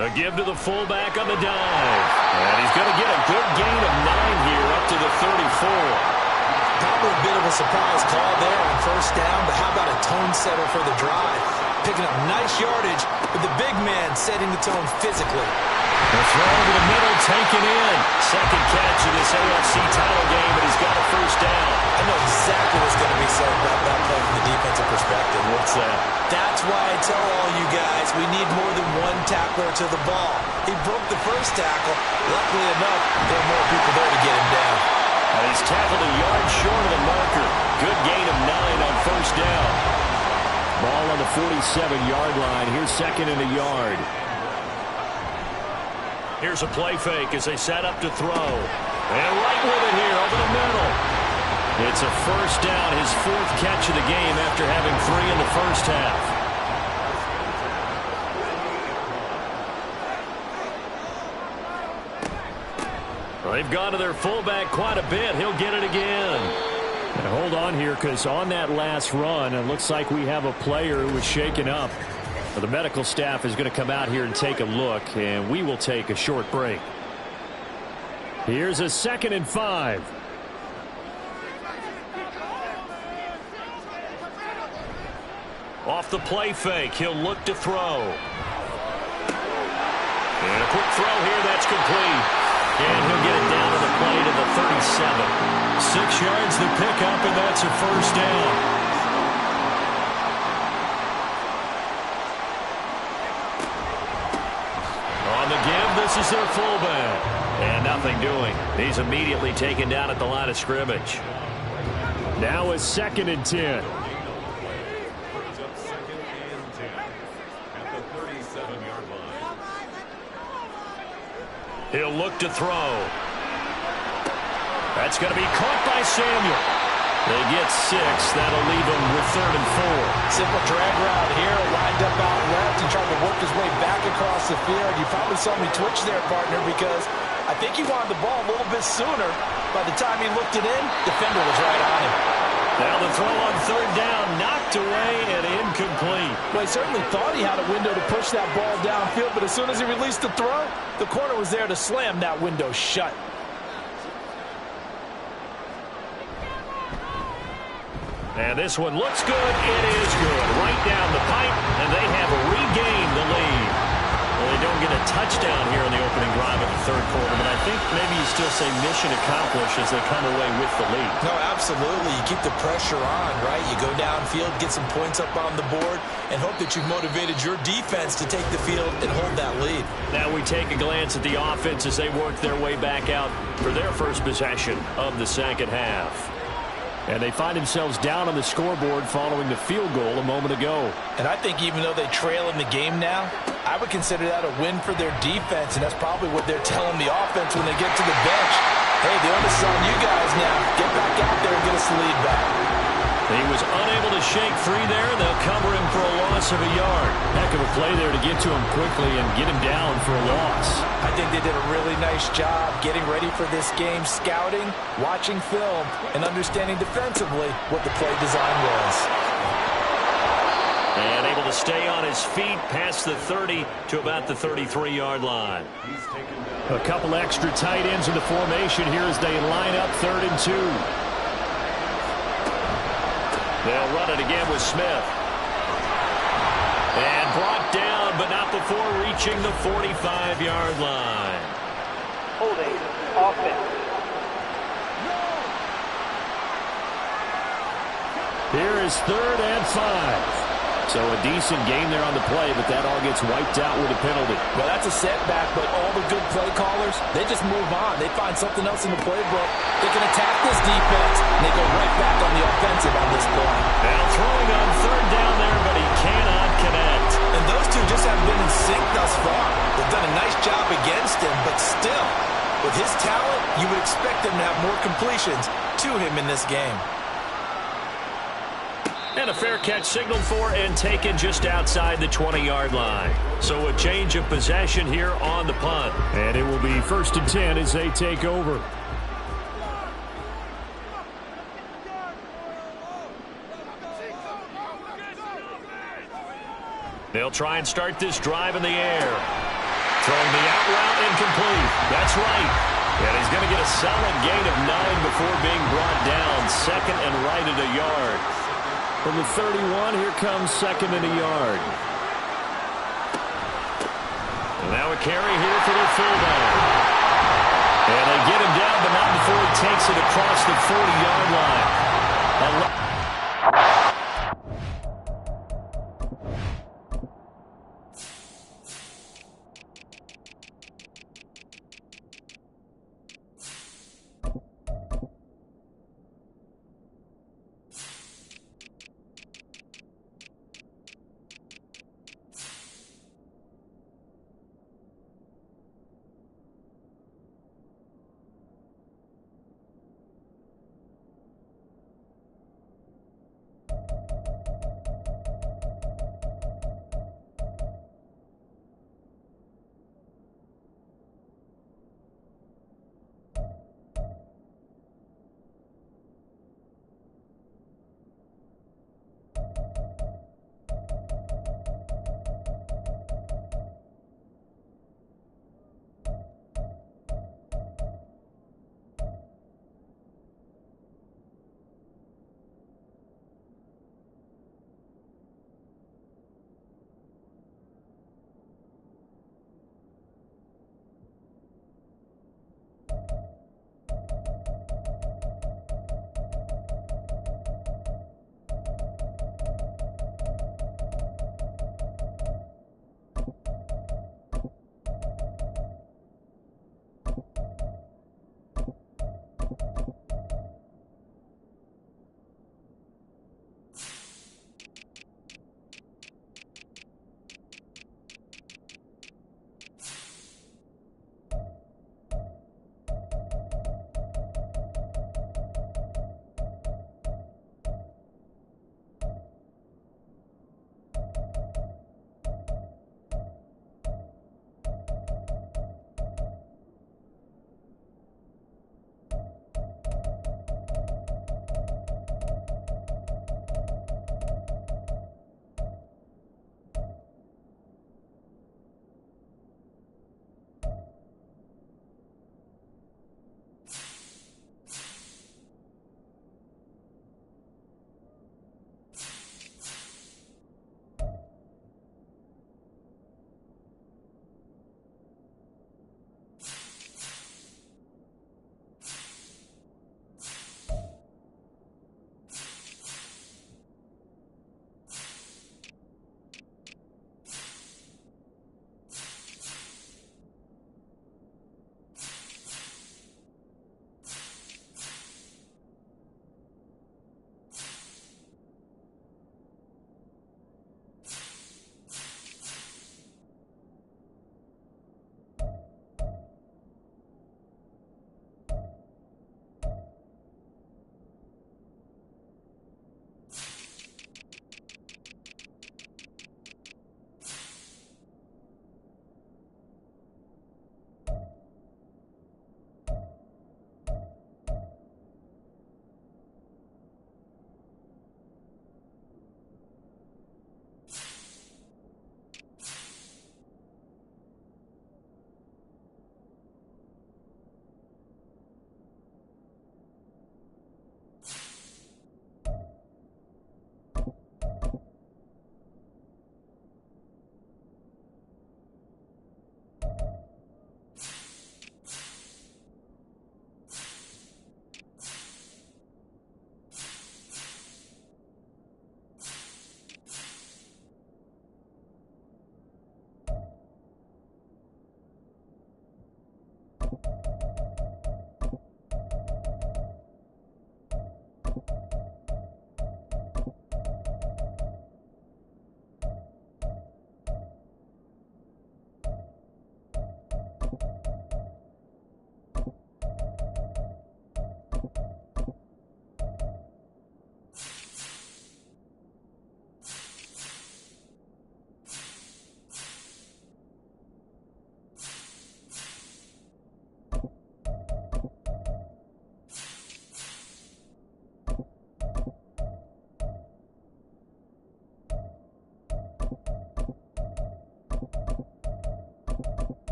Speaker 1: A give to the fullback on the dive. And he's going to get a good gain of 9 here up to the 34.
Speaker 6: Probably a bit of a surprise call there on first down, but how about a tone setter for the drive? Picking up nice yardage, with the big man setting the tone physically.
Speaker 1: The throw over the middle, taken in. Second catch of this AFC title game, and he's got a first down.
Speaker 6: I know exactly what's going to be said about that play from the defensive perspective.
Speaker 1: What's that?
Speaker 6: That's why I tell all you guys we need more than one tackler to the ball. He broke the first tackle. Luckily enough, there are more people there to get him down.
Speaker 1: And he's tackled a yard short of the marker. Good gain of 9 on first down.
Speaker 3: Ball on the 47-yard line. Here's second and a yard.
Speaker 1: Here's a play fake as they set up to throw. And right with it here over the middle. It's a first down, his 4th catch of the game after having 3 in the first half. They've gone to their fullback quite a bit. He'll get it again.
Speaker 3: Now hold on here, because on that last run, it looks like we have a player who was shaken up. The medical staff is going to come out here and take a look, and we will take a short break. Here's a 2nd and 5.
Speaker 1: Off the play fake, he'll look to throw. And a quick throw here, that's complete. And he'll get it down to the play to the 37. 6 yards to pick up, and that's a first down. On the give, this is their fullback. And nothing doing. He's immediately taken down at the line of scrimmage.
Speaker 3: Now a 2nd and 10.
Speaker 1: He'll look to throw. That's going to be caught by Samuel. They get 6. That'll leave them with 3rd and 4.
Speaker 2: Simple drag route here, lined up out left and trying to work his way back across the field. You probably saw me twitch there, partner, because I think he wanted the ball a little bit sooner. By the time he looked it in, defender was right on him.
Speaker 1: Now the throw on third down, knocked away and incomplete.
Speaker 2: Well, he certainly thought he had a window to push that ball downfield, but as soon as he released the throw, the corner was there to slam that window shut.
Speaker 1: And this one looks good. It is good. Right down the pipe, and they have regained the lead. Well, they don't get a touchdown here in the opening drive of the third quarter, but I think maybe you still say mission accomplished as they come away with the lead.
Speaker 6: No, absolutely. You keep the pressure on, right? You go downfield, get some points up on the board, and hope that you've motivated your defense to take the field and hold that lead.
Speaker 1: Now we take a glance at the offense as they work their way back out for their first possession of the second half. And they find themselves down on the scoreboard following the field goal a moment ago.
Speaker 2: And I think even though they trail in the game now, I would consider that a win for their defense, and that's probably what they're telling the offense when they get to the bench. Hey, the onus is on you guys now. Get back out there and get us the lead back.
Speaker 1: He was unable to shake free there. They'll cover him for a loss of a yard. Heck of a play there to get to him quickly and get him down for a loss.
Speaker 2: I think they did a really nice job getting ready for this game, scouting, watching film, and understanding defensively what the play design was.
Speaker 1: And able to stay on his feet past the 30 to about the 33-yard line. A couple extra tight ends in the formation here as they line up 3rd and 2. They'll run it again with Smith. And brought down, but not before reaching the 45-yard line.
Speaker 5: Holding offense.
Speaker 1: Here is 3rd and 5. So a decent game there on the play, but that all gets wiped out with a penalty.
Speaker 2: Well, that's a setback, but all the good play callers, they just move on. They find something else in the playbook. They can attack this defense, and they go right back on the offensive on this play.
Speaker 1: Now throwing on 3rd down there, but he cannot connect.
Speaker 6: And those two just haven't been in sync thus far. They've done a nice job against him, but still, with his talent, you would expect him to have more completions to him in this game.
Speaker 1: And a fair catch signaled for and taken just outside the 20-yard line. So a change of possession here on the punt.
Speaker 3: And it will be 1st and 10 as they take over.
Speaker 1: They'll try and start this drive in the air. Throwing the out route incomplete. That's right. And he's going to get a solid gain of 9 before being brought down. 2nd and right at a yard.
Speaker 3: From the 31, here comes 2nd and a yard.
Speaker 1: And now a carry here for their fullback. And they get him down, but not before he takes it across the 40-yard line.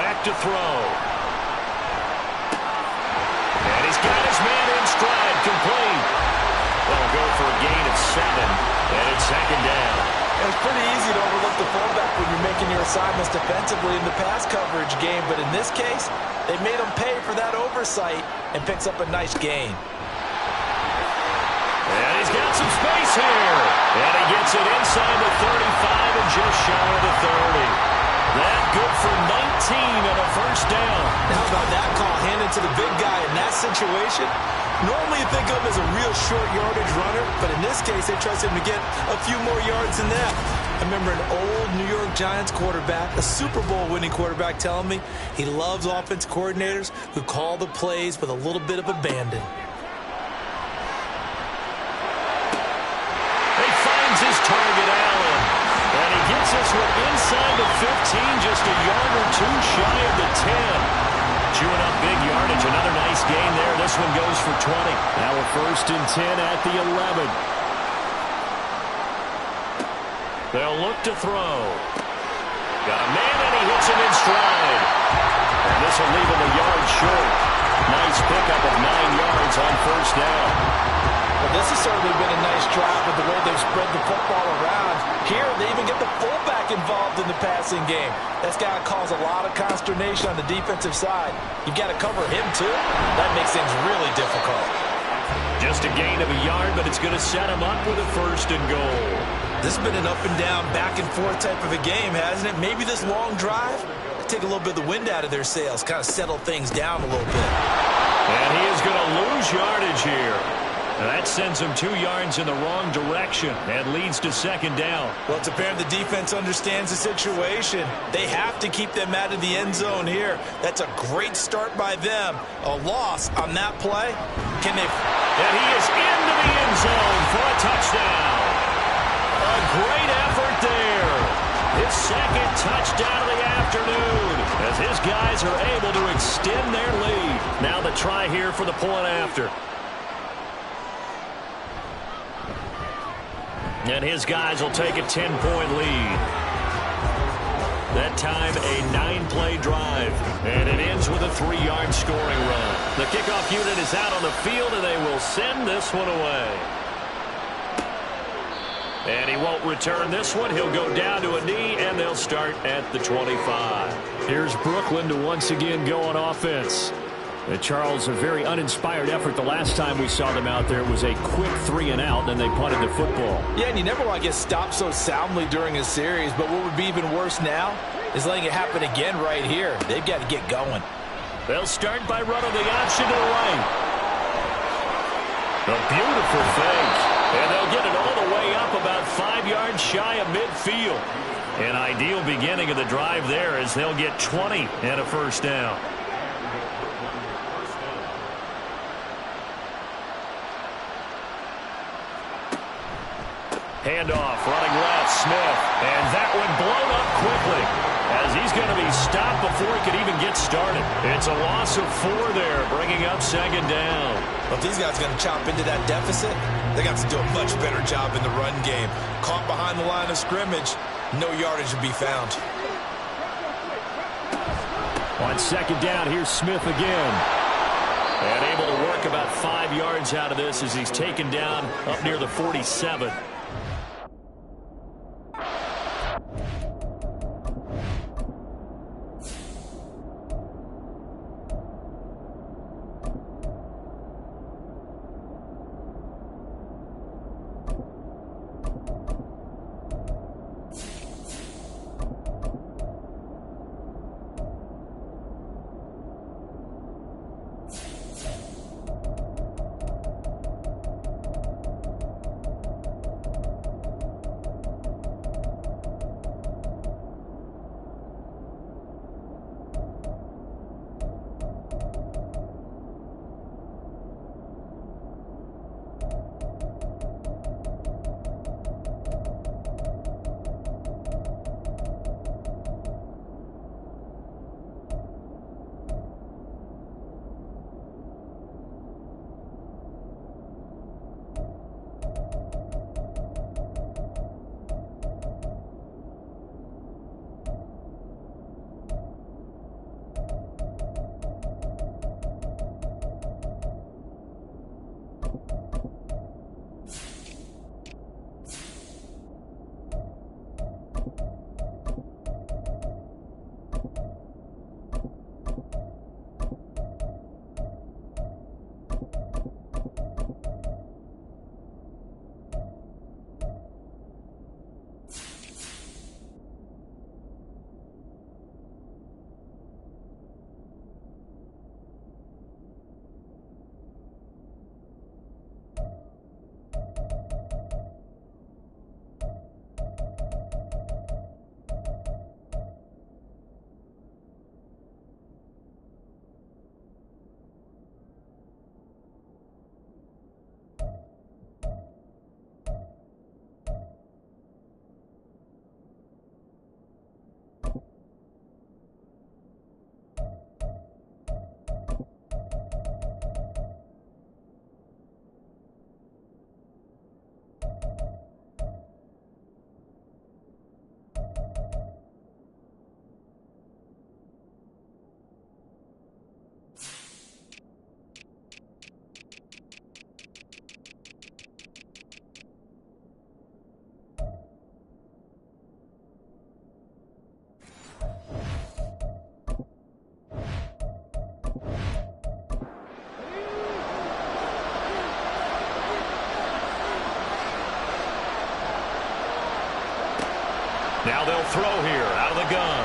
Speaker 1: Back to throw. And he's got his man in stride, complete. They'll go for a gain of 7, and it's second down.
Speaker 2: It's pretty easy to overlook the fullback when you're making your assignments defensively in the pass coverage game, but in this case, they made him pay for that oversight and picks up a nice gain.
Speaker 1: And he's got some space here. And he gets it inside the 35 and just shy of the 30. That good for 19 and a first down.
Speaker 6: How about that call handed to the big guy in that situation? Normally you think of him as a real short yardage runner, but in this case they trust him to get a few more yards than that. I remember an old New York Giants quarterback, a Super Bowl winning quarterback, telling me he loves offense coordinators who call the plays with a little bit of abandon.
Speaker 1: He finds his target, Allen. And he gets this one inside the 15, just a yard or two shy of the 10. Chewing up big yardage, another nice gain there. This one goes for 20. Now a 1st and 10 at the 11. They'll look to throw. Got a man, and he hits him in stride. And this will leave him a yard short. Nice pickup of 9 yards on 1st down.
Speaker 2: Well, this has certainly been a nice drive with the way they've spread the football around. Here, they even get the fullback involved in the passing game. That's got to cause a lot of consternation on the defensive side. You've got to cover him, too. That makes things really difficult.
Speaker 1: Just a gain of a yard, but it's going to set him up with a 1st and goal.
Speaker 6: This has been an up and down, back and forth type of a game, hasn't it? Maybe this long drive, take a little bit of the wind out of their sails, kind of settle things down a little bit.
Speaker 1: And he is going to lose yardage here. That sends him 2 yards in the wrong direction and leads to 2nd down.
Speaker 6: Well, it's apparent the defense understands the situation. They have to keep them out of the end zone here. That's a great start by them. A loss on that play. Can they?
Speaker 1: And he is into the end zone for a touchdown. A great effort there. His 2nd touchdown of the afternoon as his guys are able to extend their lead. Now the try here for the point after. And his guys will take a 10-point lead. That time, a 9-play drive. And it ends with a 3-yard scoring run. The kickoff unit is out on the field, and they will send this one away. And he won't return this one. He'll go down to a knee, and they'll start at the 25. Here's Brooklyn to once again go on offense. Charles, a very uninspired effort. The last time we saw them out there was a quick 3-and-out, and they punted the football.
Speaker 2: Yeah, and you never want to get stopped so soundly during a series, but what would be even worse now is letting it happen again right here. They've got to get going.
Speaker 1: They'll start by running the option to the right. A beautiful fake. And they'll get it all the way up about 5 yards shy of midfield. An ideal beginning of the drive there as they'll get 20 and a 1st down. Handoff, running left, Smith. And that one blown up quickly as he's going to be stopped before he could even get started. It's a loss of 4 there, bringing up 2nd down.
Speaker 6: Well, if these guys are going to chop into that deficit, they got to do a much better job in the run game. Caught behind the line of scrimmage, no yardage to be found.
Speaker 1: On 2nd down, here's Smith again. And able to work about 5 yards out of this as he's taken down up near the 47. Now they'll throw here out of the gun.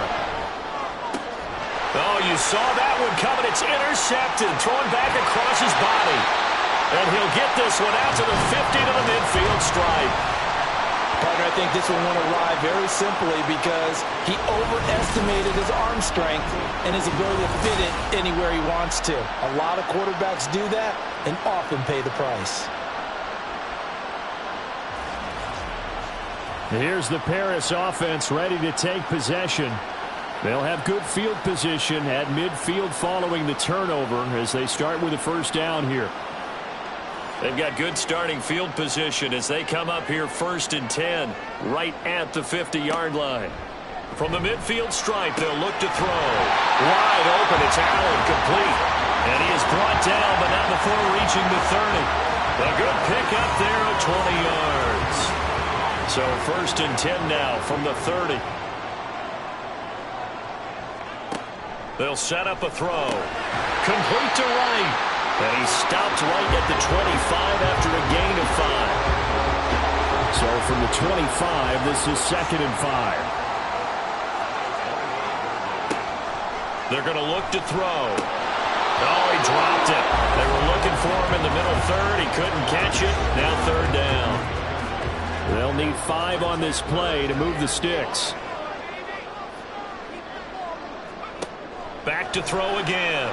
Speaker 1: Oh, you saw that one coming. It's intercepted. Thrown back across his body. And he'll get this one out to the 50 to the midfield stripe.
Speaker 2: Partner, I think this one won't arrive very simply because he overestimated his arm strength and his ability to fit it anywhere he wants to. A lot of quarterbacks do that and often pay the price.
Speaker 3: Here's the Paris offense ready to take possession. They'll have good field position at midfield following the turnover as they start with a first down here.
Speaker 1: They've got good starting field position as they come up here 1st and 10, right at the 50-yard line. From the midfield stripe, they'll look to throw. Wide open, it's Allen, complete. And he is brought down, but not before reaching the 30. A good pick up there at 20 yards. So 1st and 10 now from the 30. They'll set up a throw. Complete to right. And he stopped right at the 25 after a gain of 5.
Speaker 3: So from the 25, this is 2nd and 5.
Speaker 1: They're going to look to throw. Oh, he dropped it. They were looking for him in the middle third. He couldn't catch it. Now 3rd down.
Speaker 3: They'll need 5 on this play to move the sticks.
Speaker 1: Back to throw again.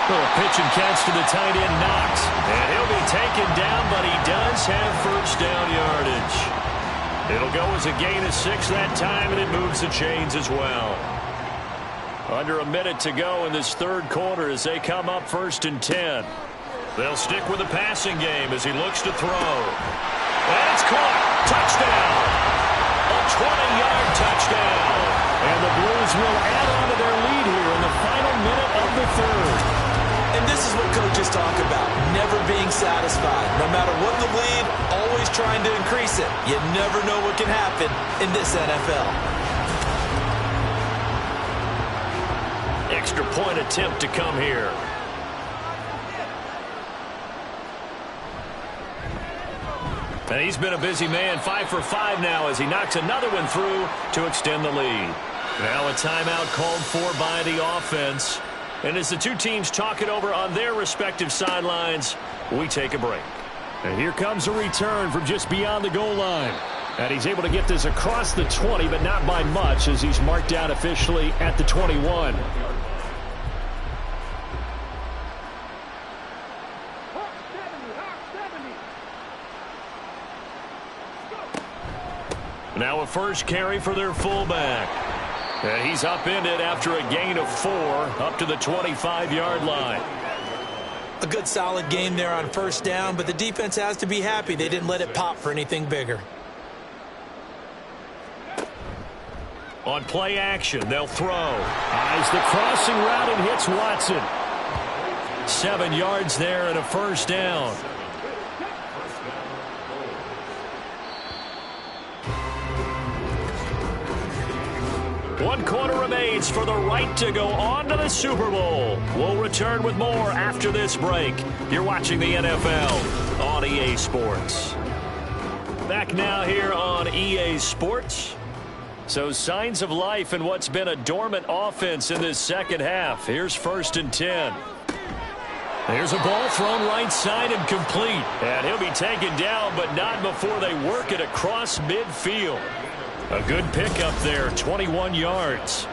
Speaker 1: A pitch and catch to the tight end, Knox. And he'll be taken down, but he does have first down yardage. It'll go as a gain of 6 that time, and it moves the chains as well. Under a minute to go in this 3rd quarter as they come up 1st and 10. They'll stick with the passing game as he looks to throw. And it's caught. Touchdown. A 20-yard touchdown.
Speaker 3: And the Blues will add on to their lead here in the final minute of the 3rd.
Speaker 2: And this is what coaches talk about, never being satisfied. No matter what the lead, always trying to increase it. You never know what can happen in this NFL.
Speaker 1: Extra point attempt to come here. And he's been a busy man, 5 for 5 now as he knocks another one through to extend the lead. Now a timeout called for by the offense. And as the two teams talk it over on their respective sidelines, we take a break.
Speaker 3: And here comes a return from just beyond the goal line. And he's able to get this across the 20, but not by much as he's marked down officially at the 21.
Speaker 1: Now a first carry for their fullback. And he's upended after a gain of 4 up to the 25-yard line.
Speaker 2: A good solid game there on first down, but the defense has to be happy they didn't let it pop for anything bigger.
Speaker 1: On play action, they'll throw.
Speaker 3: Eyes the crossing route and hits Watson.
Speaker 1: 7 yards there and a first down. One quarter remains for the right to go on to the Super Bowl. We'll return with more after this break. You're watching the NFL on EA Sports. Back now here on EA Sports. So signs of life in what's been a dormant offense in this second half. Here's 1st and 10. There's a ball thrown right side and complete. And he'll be taken down, but not before they work it across midfield. A good pickup there, 21 yards.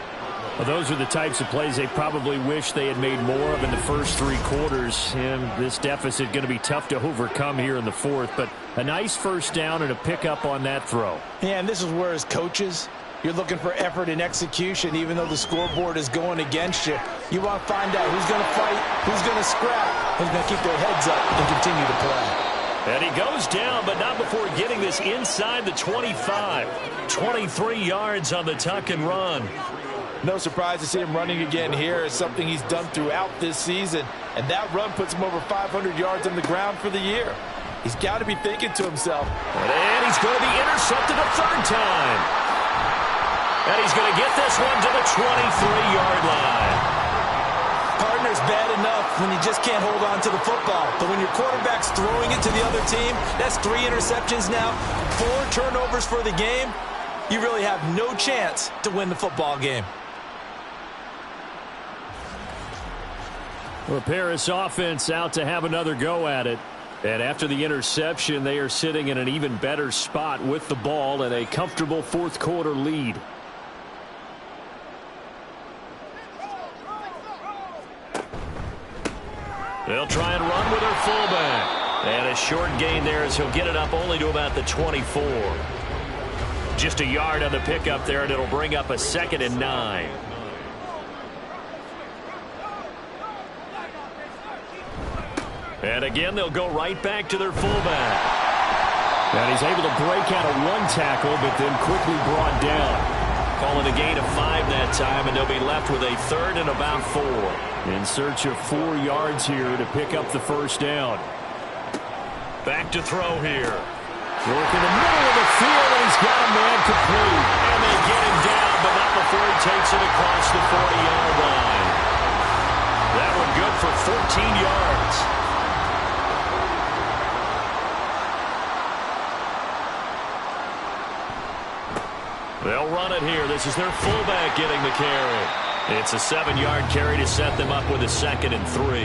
Speaker 3: Well, those are the types of plays they probably wish they had made more of in the first 3 quarters. And this deficit going to be tough to overcome here in the 4th. But a nice first down and a pickup on that throw.
Speaker 2: Yeah, and this is where as coaches, you're looking for effort and execution even though the scoreboard is going against you. You want to find out who's going to fight, who's going to scrap, who's going to keep their heads up and continue to play.
Speaker 1: And he goes down, but not before getting this inside the 25. 23 yards on the tuck and run.
Speaker 2: No surprise to see him running again here. It's something he's done throughout this season. And that run puts him over 500 yards on the ground for the year. He's got to be thinking to himself.
Speaker 1: And he's going to be intercepted a 3rd time. And he's going to get this one to the 23-yard line.
Speaker 2: Partner's bad enough when you just can't hold on to the football. But when your quarterback's throwing it to the other team, that's 3 interceptions now, 4 turnovers for the game. you really have no chance to win the football game.
Speaker 3: The Paris offense out to have another go at it. And after the interception, they are sitting in an even better spot with the ball and a comfortable fourth quarter lead. They'll try and run with their fullback. And a short gain there as he'll get it up only to about the 24. Just a yard on the pickup there, and it'll bring up a 2nd and 9. And again, they'll go right back to their fullback. And he's able to break out of one tackle, but then quickly brought down. Calling a gain of 5 that time, and they'll be left with a 3rd and about 4. In search of 4 yards here to pick up the first down. Back to throw here. Work in the middle of the field, and he's got a man complete. And they get him down, but not before he takes it across the 40-yard line. That one good for 14 yards. They'll run it here. This is their fullback getting the carry. It's a 7-yard carry to set them up with a 2nd and 3.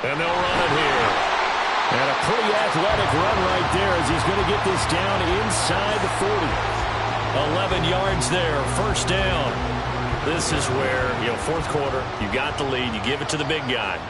Speaker 3: And they'll run it here. And a pretty athletic run right there as he's going to get this down inside the 40. 11 yards there, first down. This is where, fourth quarter, you got the lead, you give it to the big guy.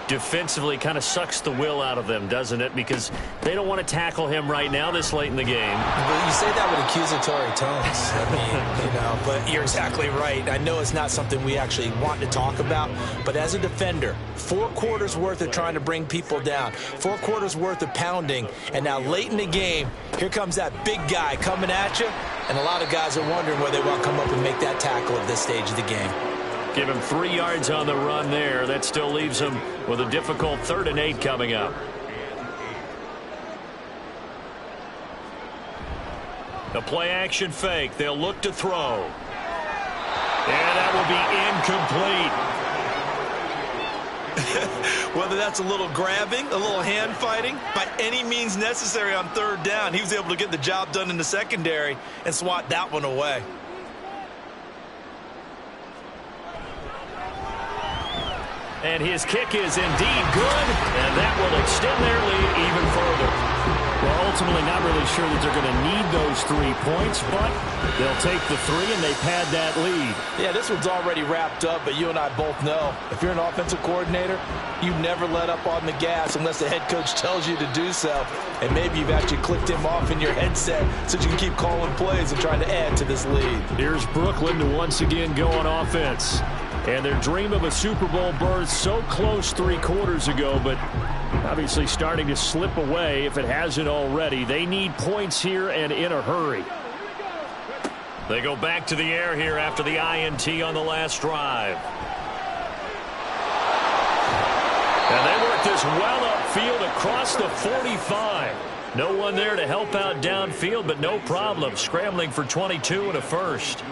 Speaker 3: Defensively kind of sucks the will out of them, doesn't it? Because they don't want to tackle him right now this late in the game.
Speaker 2: But you say that with accusatory tones. I mean, but you're exactly right. I know it's not something we actually want to talk about, but as a defender, 4 quarters worth of trying to bring people down, 4 quarters worth of pounding, and now late in the game, here comes that big guy coming at you, and a lot of guys are wondering whether they want to come up and make that tackle at this stage of the game.
Speaker 3: Give him 3 yards on the run there. That still leaves him with a difficult 3rd and 8 coming up. The play action fake. They'll look to throw. And that will be incomplete.
Speaker 6: Whether that's a little grabbing, a little hand fighting, by any means necessary on 3rd down, he was able to get the job done in the secondary and swat that one away.
Speaker 3: And his kick is indeed good, and that will extend their lead even further. Well, ultimately not really sure that they're going to need those 3 points, but they'll take the 3 and they pad that lead.
Speaker 2: Yeah, this one's already wrapped up, but you and I both know if you're an offensive coordinator, you never let up on the gas unless the head coach tells you to do so. And maybe you've actually clicked him off in your headset so you can keep calling plays and trying to add to this lead.
Speaker 3: Here's Brooklyn to once again go on offense. And their dream of a Super Bowl berth so close 3 quarters ago, but obviously starting to slip away if it hasn't already. They need points here and in a hurry. They go back to the air here after the INT on the last drive. And they work this well upfield across the 45. No one there to help out downfield, but no problem. Scrambling for 22 and a first.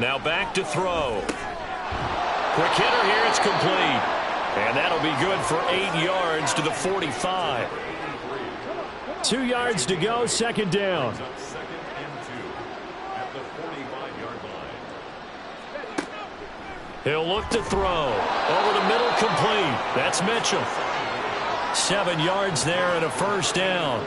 Speaker 3: Now back to throw. Quick hitter here, it's complete. And that'll be good for 8 yards to the 45. 2 yards to go, 2nd down. He'll look to throw. Over the middle, complete. That's Mitchell. 7 yards there and a first down.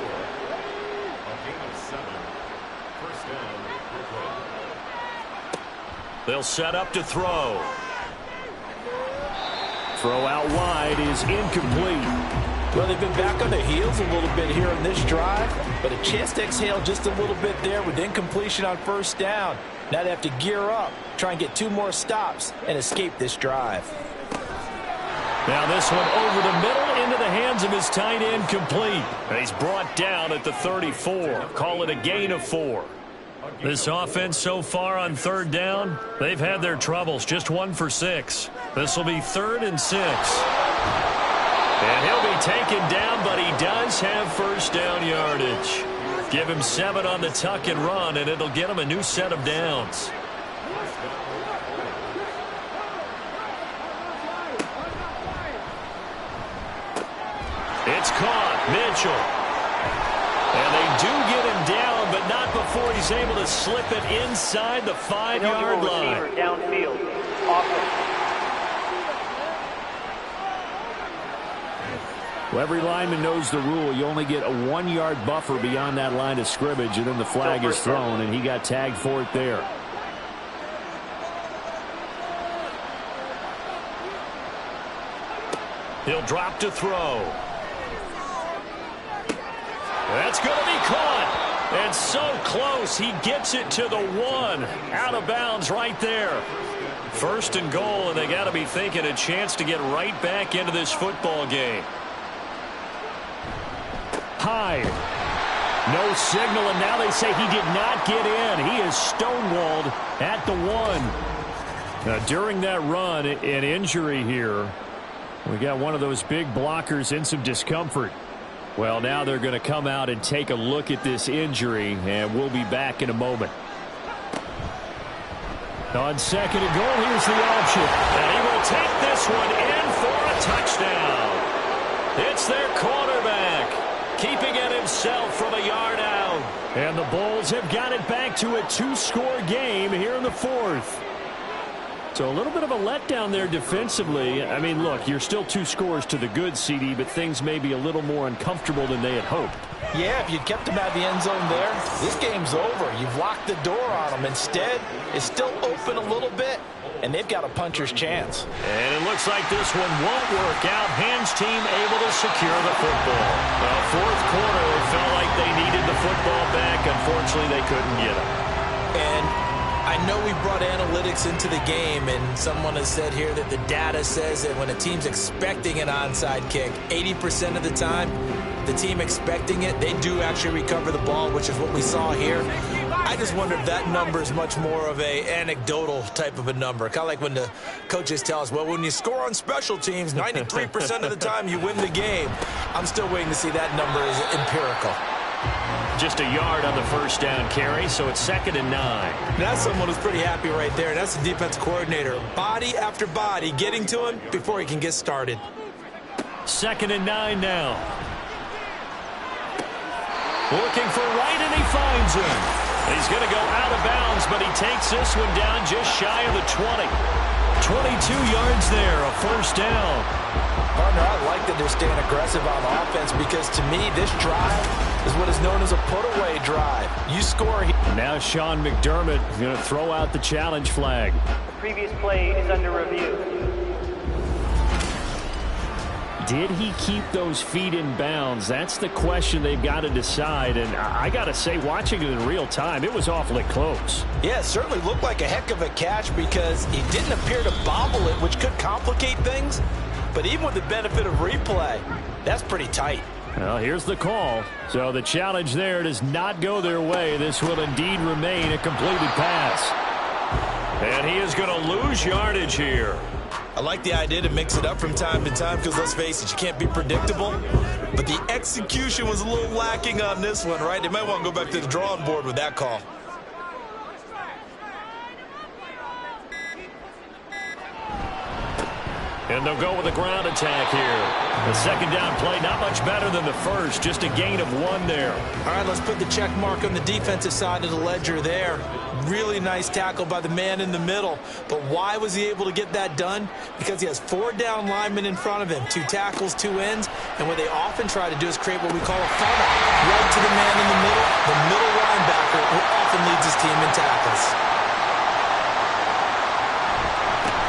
Speaker 3: They'll set up to throw. Throw out wide is incomplete.
Speaker 2: Well, they've been back on their heels a little bit here on this drive, but a chance to exhale just a little bit there with incompletion on 1st down. Now they have to gear up, try and get 2 more stops, and escape this drive.
Speaker 3: Now this one over the middle into the hands of his tight end, complete. And he's brought down at the 34. Call it a gain of 4. This offense so far on 3rd down, they've had their troubles. Just 1 for 6. This will be 3rd and 6. And he'll be taken down, but he does have first down yardage.
Speaker 1: Give him 7 on the tuck and run, and it'll get him a new set of downs. It's caught. Mitchell. And they do get him down, but not before he's able to slip it inside the 5-yard line.
Speaker 5: Downfield. Offense.
Speaker 3: Well, every lineman knows the rule. You only get a 1-yard buffer beyond that line of scrimmage, and then the flag is thrown, and he got tagged for it there.
Speaker 1: He'll drop to throw. That's going to be caught. And so close, he gets it to the 1. Out of bounds right there. First and goal, and they got to be thinking a chance to get right back into this football game. Hyde. No signal, and now they say he did not get in. He is stonewalled at the 1. Now, during that run, an injury here. We got one of those big blockers in some discomfort. Well, now they're going to come out and take a look at this injury, and we'll be back in a moment. On second and goal, here's the option. And he will take this one in for a touchdown. It's their quarterback, keeping it himself from a yard out. And the Bulls have got it back to a 2-score game here in the 4th. So a little bit of a letdown there defensively. I mean, look, you're still 2 scores to the good, CD, but things may be a little more uncomfortable than they had hoped.
Speaker 2: Yeah, if you'd kept them out of the end zone there, this game's over. You've locked the door on them. Instead, it's still open a little bit, and they've got a puncher's chance.
Speaker 1: And it looks like this one won't work out. Hams team able to secure the football. Well, 4th quarter, it felt like they needed the football back. Unfortunately, they couldn't get it.
Speaker 6: And I know we brought analytics into the game, and someone has said here that the data says that when a team's expecting an onside kick, 80% of the time, the team expecting it, they do actually recover the ball, which is what we saw here. I just wonder if that number is much more of a anecdotal type of a number. Kind of like when the coaches tell us, well, when you score on special teams, 93% of the time you win the game. I'm still waiting to see that number is empirical.
Speaker 1: Just a yard on the first down carry, so it's 2nd and 9.
Speaker 6: That's someone who's pretty happy right there. That's the defense coordinator. Body after body getting to him before he can get started.
Speaker 1: 2nd and 9 now. Looking for Wright, and he finds him. He's going to go out of bounds, but he takes this one down just shy of the 20. 22 yards there, a first down.
Speaker 2: Partner, I like that they're staying aggressive on offense because, to me, this drive is what is known as a put-away drive. You score here.
Speaker 3: Now Sean McDermott is going to throw out the challenge flag.
Speaker 5: The previous play is under review.
Speaker 3: Did he keep those feet in bounds? That's the question they've got to decide. And I got to say, watching it in real time, it was awfully close.
Speaker 2: Yeah, it certainly looked like a heck of a catch because he didn't appear to bobble it, which could complicate things. But even with the benefit of replay, that's pretty tight.
Speaker 3: Well, here's the call. So the challenge there does not go their way. This will indeed remain a completed pass.
Speaker 1: And he is going to lose yardage here.
Speaker 6: I like the idea to mix it up from time to time because, let's face it, you can't be predictable. But the execution was a little lacking on this one, right? They might want to go back to the drawing board with that call.
Speaker 1: And they'll go with a ground attack here. The second down play, not much better than the first. Just a gain of 1 there.
Speaker 6: All right, let's put the check mark on the defensive side of the ledger there. Really nice tackle by the man in the middle. But why was he able to get that done? Because he has 4 down linemen in front of him, 2 tackles, 2 ends. And what they often try to do is create what we call a funnel. Right to the man in the middle linebacker, who often leads his team in tackles.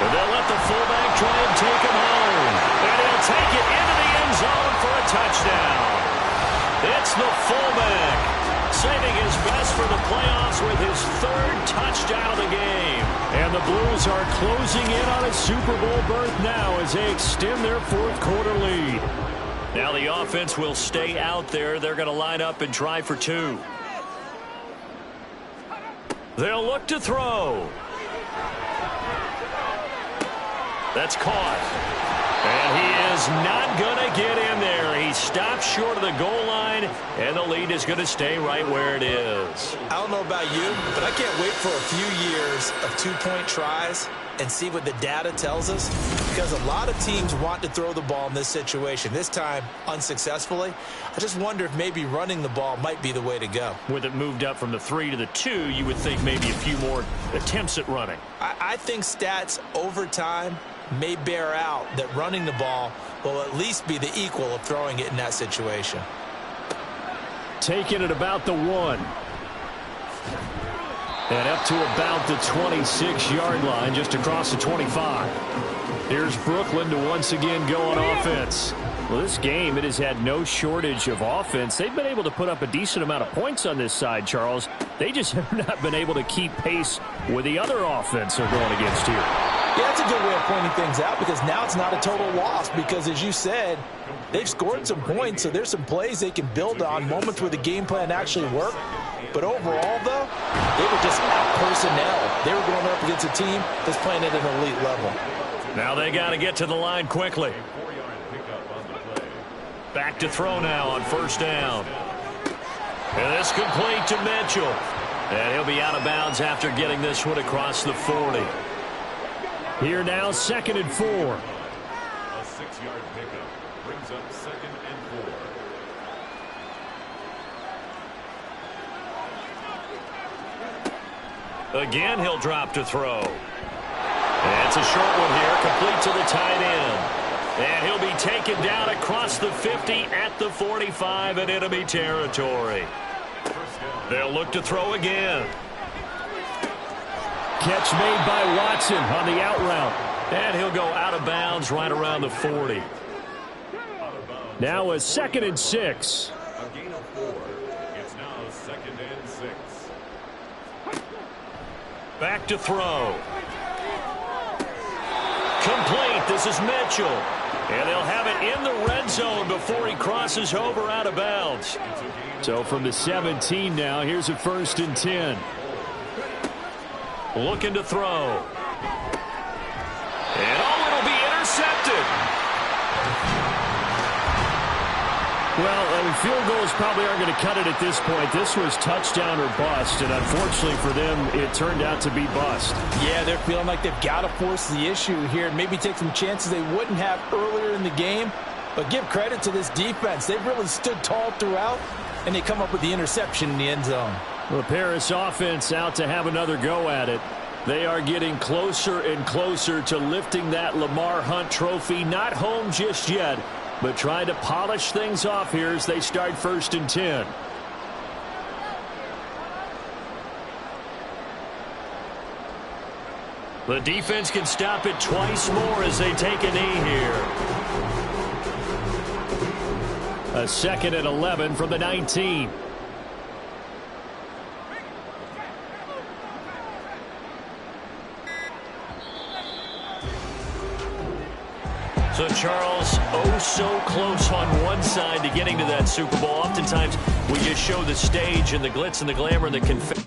Speaker 1: And they'll let the fullback try and take him home. And he'll take it into the end zone for a touchdown. It's the fullback saving his best for the playoffs with his 3rd touchdown of the game. And the Blues are closing in on a Super Bowl berth now as they extend their 4th quarter lead. Now the offense will stay out there. They're going to line up and try for 2. They'll look to throw. That's caught. And he is not going to get in there. He He stops short of the goal line, and the lead is going to stay right where it is.
Speaker 6: I don't know about you, but I can't wait for a few years of two-point tries and see what the data tells us, because a lot of teams want to throw the ball in this situation, this time unsuccessfully. I just wonder if maybe running the ball might be the way to go.
Speaker 1: With it moved up from the 3 to the 2, you would think maybe a few more attempts at running.
Speaker 6: I think stats over time may bear out that running the ball will at least be the equal of throwing it in that situation.
Speaker 3: Taking it about the 1. And up to about the 26-yard line, just across the 25. Here's Brooklyn to once again go on offense. Well, this game, it has had no shortage of offense. They've been able to put up a decent amount of points on this side, Charles. They just have not been able to keep pace with the other offense they're going against here.
Speaker 2: Yeah, that's a good way of pointing things out, because now it's not a total loss, because as you said, they've scored some points, so there's some plays they can build on, moments where the game plan actually worked. But overall, though, they were just out-personnel. They were going up against a team that's playing at an elite level.
Speaker 1: Now they got to get to the line quickly. Back to throw now on first down. And this complete to Mitchell. And he'll be out of bounds after getting this one across the 40.
Speaker 3: Here now, 2nd and 4.
Speaker 4: A 6-yard pickup brings up 2nd and 4.
Speaker 1: Again, he'll drop to throw. And it's a short one here, complete to the tight end. And he'll be taken down across the 50 at the 45 in enemy territory. They'll look to throw again.
Speaker 3: Catch made by Watson on the out route.
Speaker 1: And he'll go out of bounds right around the 40.
Speaker 3: Now a 2nd and 6.
Speaker 4: A gain of 4. It's now 2nd and 6.
Speaker 1: Back to throw. Complete. This is Mitchell. And they'll have it in the red zone before he crosses over out of bounds.
Speaker 3: So from the 17 now, here's a 1st and 10.
Speaker 1: Looking to throw. And it'll be intercepted.
Speaker 3: Well, field goals probably aren't going to cut it at this point. This was touchdown or bust, and unfortunately for them, it turned out to be bust.
Speaker 2: Yeah, they're feeling like they've got to force the issue here and maybe take some chances they wouldn't have earlier in the game. But give credit to this defense. They've really stood tall throughout, and they come up with the interception in the end zone.
Speaker 3: The Paris offense out to have another go at it. They are getting closer and closer to lifting that Lamar Hunt trophy. Not home just yet, but trying to polish things off here as they start 1st and 10.
Speaker 1: The defense can stop it twice more as they take a knee here.
Speaker 3: A 2nd and 11 from the 19.
Speaker 1: So, Charles, oh so close on one side to getting to that Super Bowl. Oftentimes, we just show the stage and the glitz and the glamour and the confetti.